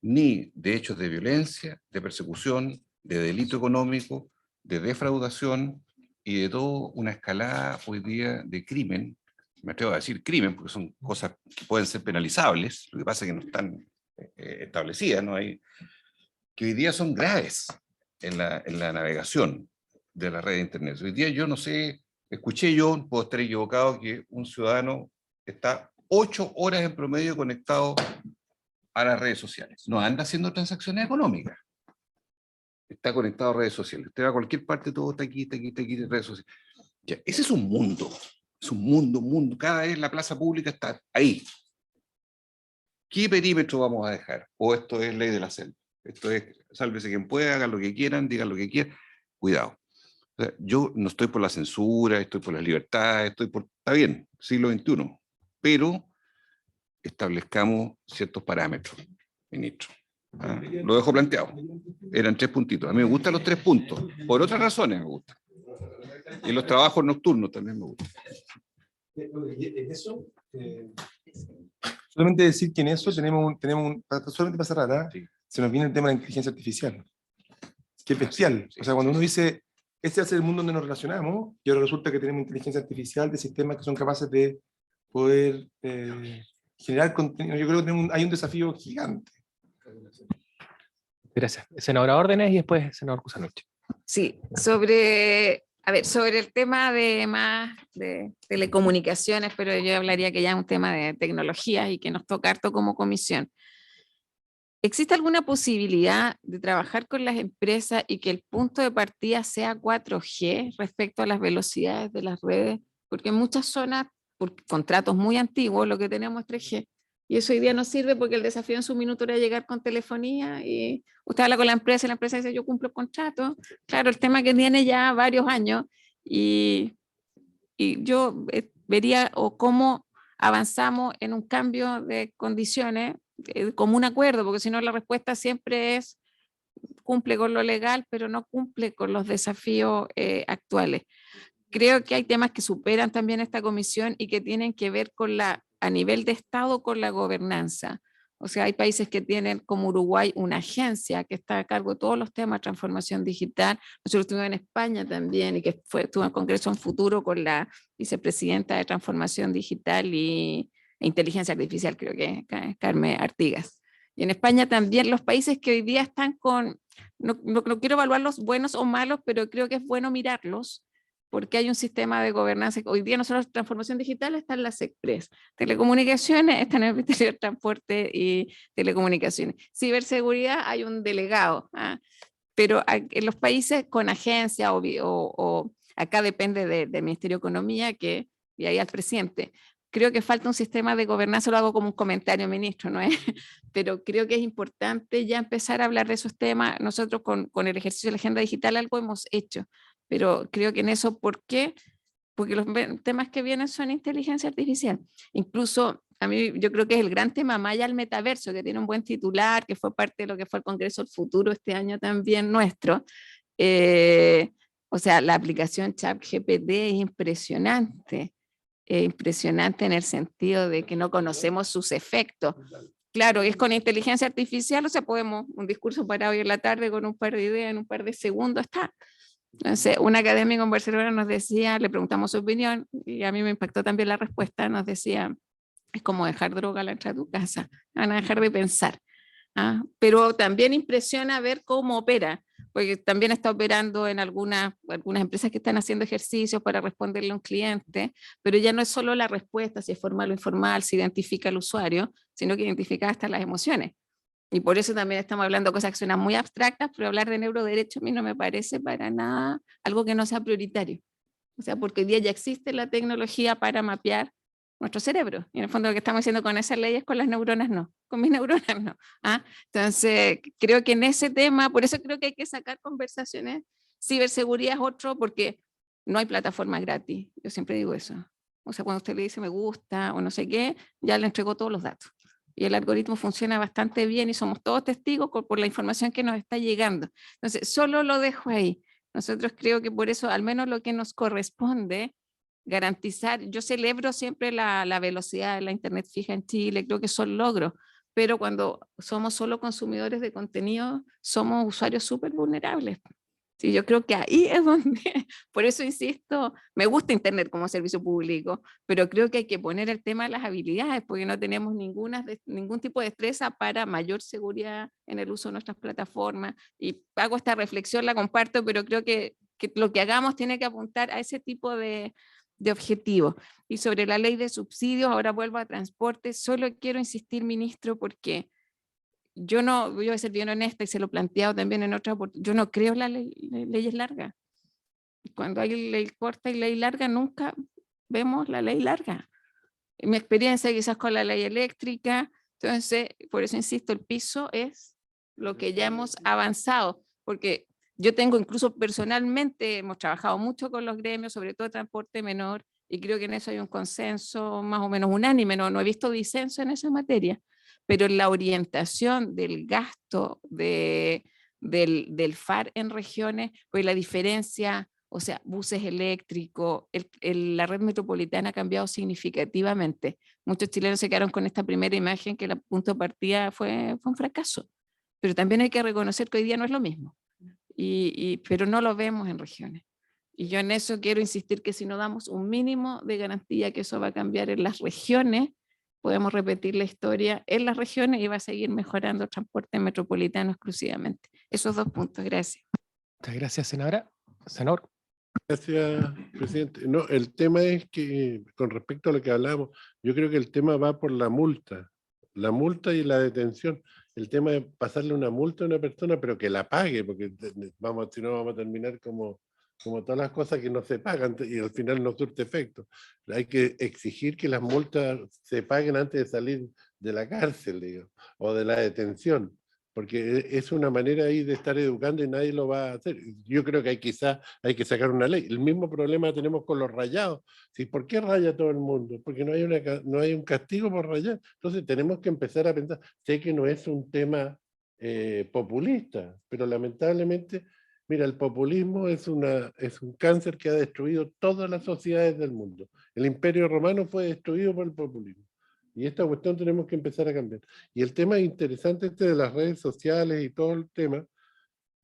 ni de hechos de violencia, de persecución, de delito económico, de defraudación y de toda una escalada hoy día de crimen. Me atrevo a decir crimen porque son cosas que pueden ser penalizables, lo que pasa es que no están establecidas, no hay, que hoy día son graves en la navegación de la red de internet. Hoy día yo no sé, escuché yo, puedo estar equivocado, que un ciudadano está 8 horas en promedio conectado a las redes sociales. No anda haciendo transacciones económicas. Está conectado a redes sociales. Usted va a cualquier parte, todo está aquí, redes sociales. Ya, ese es un mundo. Es un mundo. Cada vez la plaza pública está ahí. ¿Qué perímetro vamos a dejar? O esto es ley de la selva. Esto es, sálvese quien pueda, hagan lo que quieran, digan lo que quieran. Cuidado. O sea, yo no estoy por la censura, estoy por las libertades, está bien, siglo XXI. Pero establezcamos ciertos parámetros, ministro. ¿Ah? Lo dejo planteado. Eran 3 puntitos. A mí me gustan los 3 puntos. Por otras razones me gustan. Y los trabajos nocturnos también me gustan.
Solamente decir que en eso solamente para cerrar,
Sí.
se nos viene el tema de la inteligencia artificial, que es bestial.
Sí.
O sea, cuando uno dice, este es el mundo donde nos relacionamos, y ahora resulta que tenemos inteligencia artificial de sistemas que son capaces de poder generar contenido. Yo creo que hay un desafío gigante.
Gracias. Senadora Órdenes y después senador Kusanuchi.
Sí, sobre el tema de telecomunicaciones, pero yo hablaría que ya es un tema de tecnologías y que nos toca harto como comisión. ¿Existe alguna posibilidad de trabajar con las empresas y que el punto de partida sea 4G respecto a las velocidades de las redes? Porque en muchas zonas, por contratos muy antiguos, lo que tenemos es 3G. Y eso hoy día no sirve porque el desafío en su minuto era llegar con telefonía y usted habla con la empresa y la empresa dice yo cumplo el contrato. Claro, el tema que tiene ya varios años y yo vería o cómo avanzamos en un cambio de condiciones como un acuerdo, porque si no la respuesta siempre es cumple con lo legal, pero no cumple con los desafíos actuales. Creo que hay temas que superan también esta comisión y que tienen que ver con a nivel de Estado, con la gobernanza. O sea, hay países que tienen, como Uruguay, una agencia que está a cargo de todos los temas de transformación digital. Nosotros estuvimos en España también y que estuvo en Congreso en Futuro con la vicepresidenta de Transformación Digital e Inteligencia Artificial, creo que es Carmen Artigas. Y en España también los países que hoy día están con, no quiero evaluarlos buenos o malos, pero creo que es bueno mirarlos, porque hay un sistema de gobernanza. Hoy día nosotros, transformación digital está en las Express, telecomunicaciones está en el Ministerio de Transporte y Telecomunicaciones, ciberseguridad hay un delegado, pero en los países con agencia o acá depende del Ministerio de Economía y ahí al presidente. Creo que falta un sistema de gobernanza, lo hago como un comentario, ministro, ¿no es? Pero creo que es importante ya empezar a hablar de esos temas. Nosotros con el ejercicio de la agenda digital algo hemos hecho, pero creo que en eso, ¿por qué? Porque los temas que vienen son inteligencia artificial. Incluso a mí yo creo que es el gran tema más allá del metaverso, que tiene un buen titular, que fue parte de lo que fue el Congreso del Futuro este año también nuestro. O sea, la aplicación ChatGPT es impresionante. Impresionante en el sentido de que no conocemos sus efectos. Claro, es con inteligencia artificial, o sea, podemos un discurso para hoy en la tarde con un par de ideas en un par de segundos está. Entonces, un académico en Barcelona nos decía, le preguntamos su opinión y a mí me impactó también la respuesta, nos decía, es como dejar droga al entrar a tu casa, van a dejar de pensar. Pero también impresiona ver cómo opera, porque también está operando en algunas empresas que están haciendo ejercicios para responderle a un cliente, pero ya no es solo la respuesta, si es formal o informal, si identifica al usuario, sino que identifica hasta las emociones. Y por eso también estamos hablando de cosas que suenan muy abstractas, pero hablar de neuroderecho a mí no me parece para nada algo que no sea prioritario. O sea, porque hoy día ya existe la tecnología para mapear nuestro cerebro. Y en el fondo lo que estamos haciendo con esas leyes, con las neuronas no, con mis neuronas no. Entonces, creo que en ese tema, por eso creo que hay que sacar conversaciones. Ciberseguridad es otro, porque no hay plataforma gratis. Yo siempre digo eso. O sea, cuando usted le dice me gusta o no sé qué, ya le entregó todos los datos. Y el algoritmo funciona bastante bien y somos todos testigos por la información que nos está llegando. Entonces, solo lo dejo ahí. Nosotros creo que por eso, al menos lo que nos corresponde, garantizar, yo celebro siempre la velocidad de la internet fija en Chile, creo que son logros, pero cuando somos solo consumidores de contenido, somos usuarios súper vulnerables. Sí, yo creo que ahí es donde, por eso insisto, me gusta Internet como servicio público, pero creo que hay que poner el tema de las habilidades, porque no tenemos ningún tipo de destreza para mayor seguridad en el uso de nuestras plataformas. Y hago esta reflexión, la comparto, pero creo que lo que hagamos tiene que apuntar a ese tipo de objetivos. Y sobre la ley de subsidios, ahora vuelvo a transporte, solo quiero insistir, ministro, porque yo voy a ser bien honesta y se lo he planteado también en otra oportunidad, yo no creo en las leyes largas. Cuando hay ley corta y ley larga, nunca vemos la ley larga. Mi experiencia quizás con la ley eléctrica, entonces, por eso insisto, el piso es lo que ya hemos avanzado, porque yo tengo incluso personalmente, hemos trabajado mucho con los gremios, sobre todo transporte menor, y creo que en eso hay un consenso más o menos unánime, no he visto disenso en esa materia, pero en la orientación del gasto del FAR en regiones, pues la diferencia, o sea, buses eléctricos, la red metropolitana ha cambiado significativamente. Muchos chilenos se quedaron con esta primera imagen que el punto de partida fue un fracaso, pero también hay que reconocer que hoy día no es lo mismo, pero no lo vemos en regiones. Y yo en eso quiero insistir que si no damos un mínimo de garantía que eso va a cambiar en las regiones, podemos repetir la historia en las regiones y va a seguir mejorando el transporte metropolitano exclusivamente. Esos 2 puntos, gracias.
Muchas gracias, senadora. Senador.
Gracias, presidente. No, el tema es que, con respecto a lo que hablábamos, yo creo que el tema va por la multa y la detención. El tema es pasarle una multa a una persona, pero que la pague, porque si no vamos a terminar como todas las cosas que no se pagan y al final no surte efecto. Hay que exigir que las multas se paguen antes de salir de la cárcel, digo, o de la detención, porque es una manera ahí de estar educando y nadie lo va a hacer. Yo creo que quizás hay que sacar una ley. El mismo problema tenemos con los rayados. ¿Sí? ¿Por qué raya todo el mundo? Porque no hay un castigo por rayar. Entonces tenemos que empezar a pensar. Sé que no es un tema populista, pero lamentablemente, mira, el populismo es un cáncer que ha destruido todas las sociedades del mundo. El Imperio Romano fue destruido por el populismo. Y esta cuestión tenemos que empezar a cambiar. Y el tema interesante este de las redes sociales y todo el tema,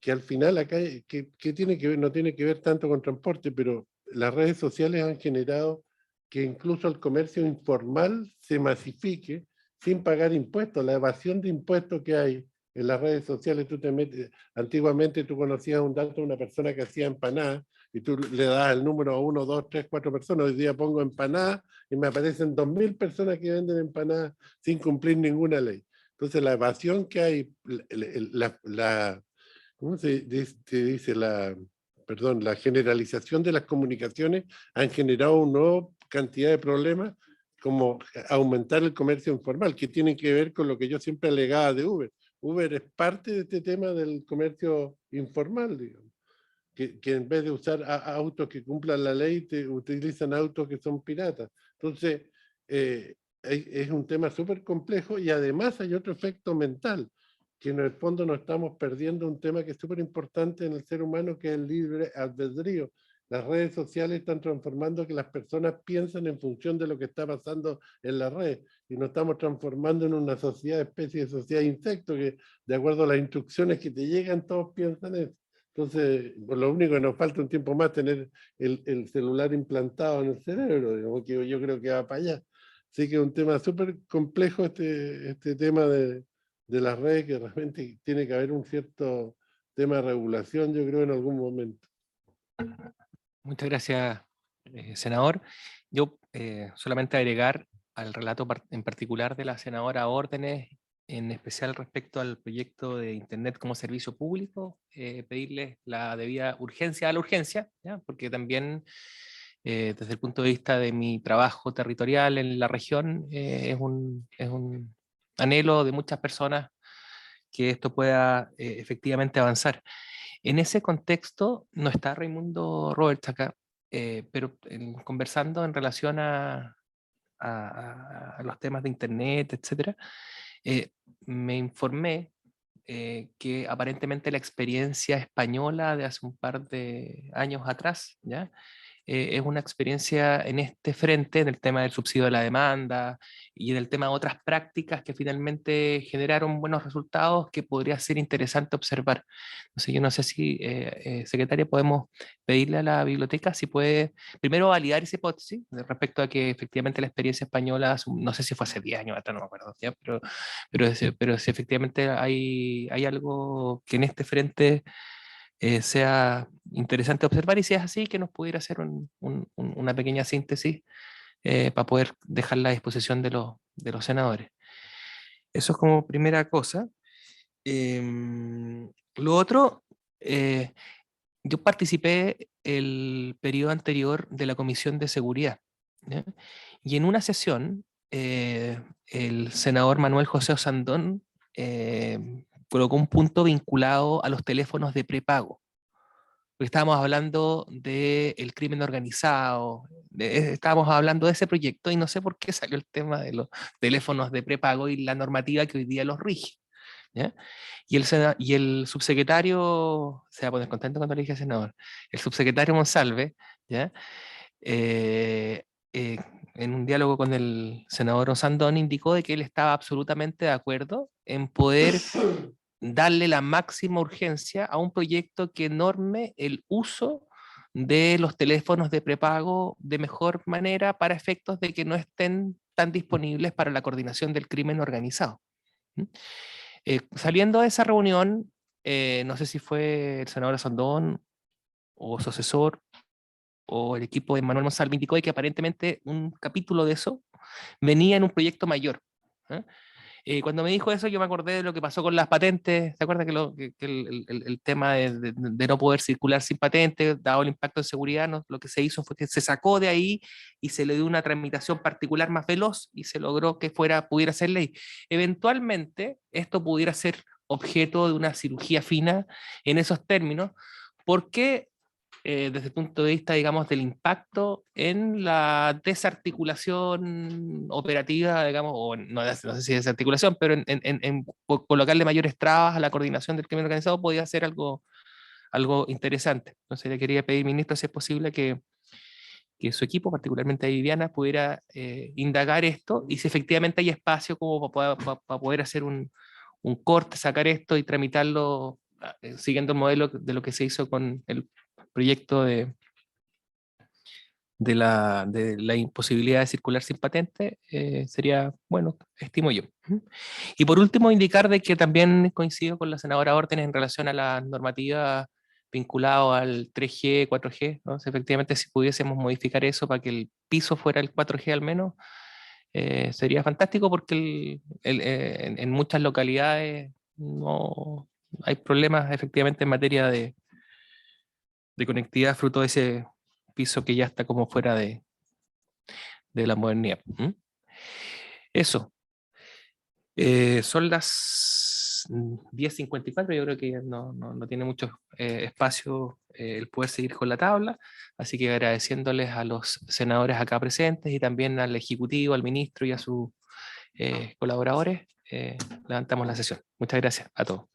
que al final acá, que tiene que ver, no tiene que ver tanto con transporte, pero las redes sociales han generado que incluso el comercio informal se masifique sin pagar impuestos. La evasión de impuestos que hay en las redes sociales, tú te metes, antiguamente tú conocías un dato de una persona que hacía empanadas y tú le das el número a 1, 2, 3, 4 personas. Hoy día pongo empanadas y me aparecen 2000 personas que venden empanadas sin cumplir ninguna ley. Entonces la evasión que hay, ¿cómo se dice? Perdón, la generalización de las comunicaciones han generado una nueva cantidad de problemas, como aumentar el comercio informal, que tienen que ver con lo que yo siempre alegaba de Uber. Uber es parte de este tema del comercio informal, digamos, que en vez de usar autos que cumplan la ley, utilizan autos que son piratas. Entonces, es un tema súper complejo y además hay otro efecto mental, que en el fondo nos estamos perdiendo un tema que es súper importante en el ser humano, que es el libre albedrío. Las redes sociales están transformando que las personas piensan en función de lo que está pasando en la red y nos estamos transformando en una sociedad, especie de sociedad de insectos, que de acuerdo a las instrucciones que te llegan, todos piensan eso. Entonces, por lo único que nos falta un tiempo más tener el celular implantado en el cerebro, digamos, que yo creo que va para allá. Así que es un tema súper complejo este tema de las redes, que realmente tiene que haber un cierto tema de regulación, yo creo, en algún momento.
Muchas gracias, senador. Yo solamente agregar al relato en particular de la senadora Órdenes, en especial respecto al proyecto de Internet como servicio público, pedirles la debida urgencia a la urgencia, ¿ya? Porque también desde el punto de vista de mi trabajo territorial en la región, es un anhelo de muchas personas que esto pueda efectivamente avanzar. En ese contexto no está Raimundo Roberts acá, pero conversando en relación a los temas de Internet, etcétera, me informé que aparentemente la experiencia española de hace un par de años atrás, ¿ya? Es una experiencia en este frente, en el tema del subsidio de la demanda y en el tema de otras prácticas que finalmente generaron buenos resultados que podría ser interesante observar. Entonces, yo no sé si, secretaria, podemos pedirle a la biblioteca si puede primero validar esa hipótesis respecto a que efectivamente la experiencia española, no sé si fue hace 10 años atrás, no me acuerdo, ¿ya? Pero si efectivamente hay algo que en este frente sea interesante observar, y si es así, que nos pudiera hacer una pequeña síntesis para poder dejarla a disposición de los senadores. Eso es como primera cosa. Lo otro, yo participé el periodo anterior de la Comisión de Seguridad, ¿ya? Y en una sesión, el senador Manuel José Osandón colocó un punto vinculado a los teléfonos de prepago, porque estábamos hablando del crimen organizado, estábamos hablando de ese proyecto y no sé por qué salió el tema de los teléfonos de prepago y la normativa que hoy día los rige, ¿ya? Y el subsecretario, se va a poner contento cuando le dije senador, el subsecretario Monsalve, ¿ya? Eh, eh, en un diálogo con el senador Osandón indicó de que él estaba absolutamente de acuerdo en poder darle la máxima urgencia a un proyecto que norme el uso de los teléfonos de prepago de mejor manera para efectos de que no estén tan disponibles para la coordinación del crimen organizado. Saliendo de esa reunión, no sé si fue el senador Osandón o su asesor o el equipo de Manuel Monsalve, indicó de que aparentemente un capítulo de eso venía en un proyecto mayor. Cuando me dijo eso, yo me acordé de lo que pasó con las patentes. ¿Se acuerda que el tema de no poder circular sin patentes, dado el impacto en seguridad, lo que se hizo fue que se sacó de ahí y se le dio una tramitación particular más veloz y se logró que pudiera ser ley? Eventualmente, esto pudiera ser objeto de una cirugía fina en esos términos, porque desde el punto de vista, digamos, del impacto en la desarticulación operativa, digamos, o no sé si desarticulación, pero en colocarle mayores trabas a la coordinación del crimen organizado podía ser algo interesante. Entonces le quería pedir, ministro, si es posible que su equipo, particularmente Viviana, pudiera indagar esto y si efectivamente hay espacio como para poder hacer un corte, sacar esto y tramitarlo siguiendo el modelo de lo que se hizo con el proyecto de la imposibilidad de circular sin patente, sería, bueno, estimo yo. Y por último, indicar de que también coincido con la senadora Órdenes en relación a la normativa vinculada al 3G, 4G, ¿no? Si efectivamente, si pudiésemos modificar eso para que el piso fuera el 4G al menos, sería fantástico porque en muchas localidades no hay problemas efectivamente en materia de conectividad fruto de ese piso que ya está como fuera de la modernidad. Eso. Son las 10:54, yo creo que ya no tiene mucho espacio el poder seguir con la tabla, así que agradeciéndoles a los senadores acá presentes y también al Ejecutivo, al Ministro y a sus colaboradores, levantamos la sesión. Muchas gracias a todos.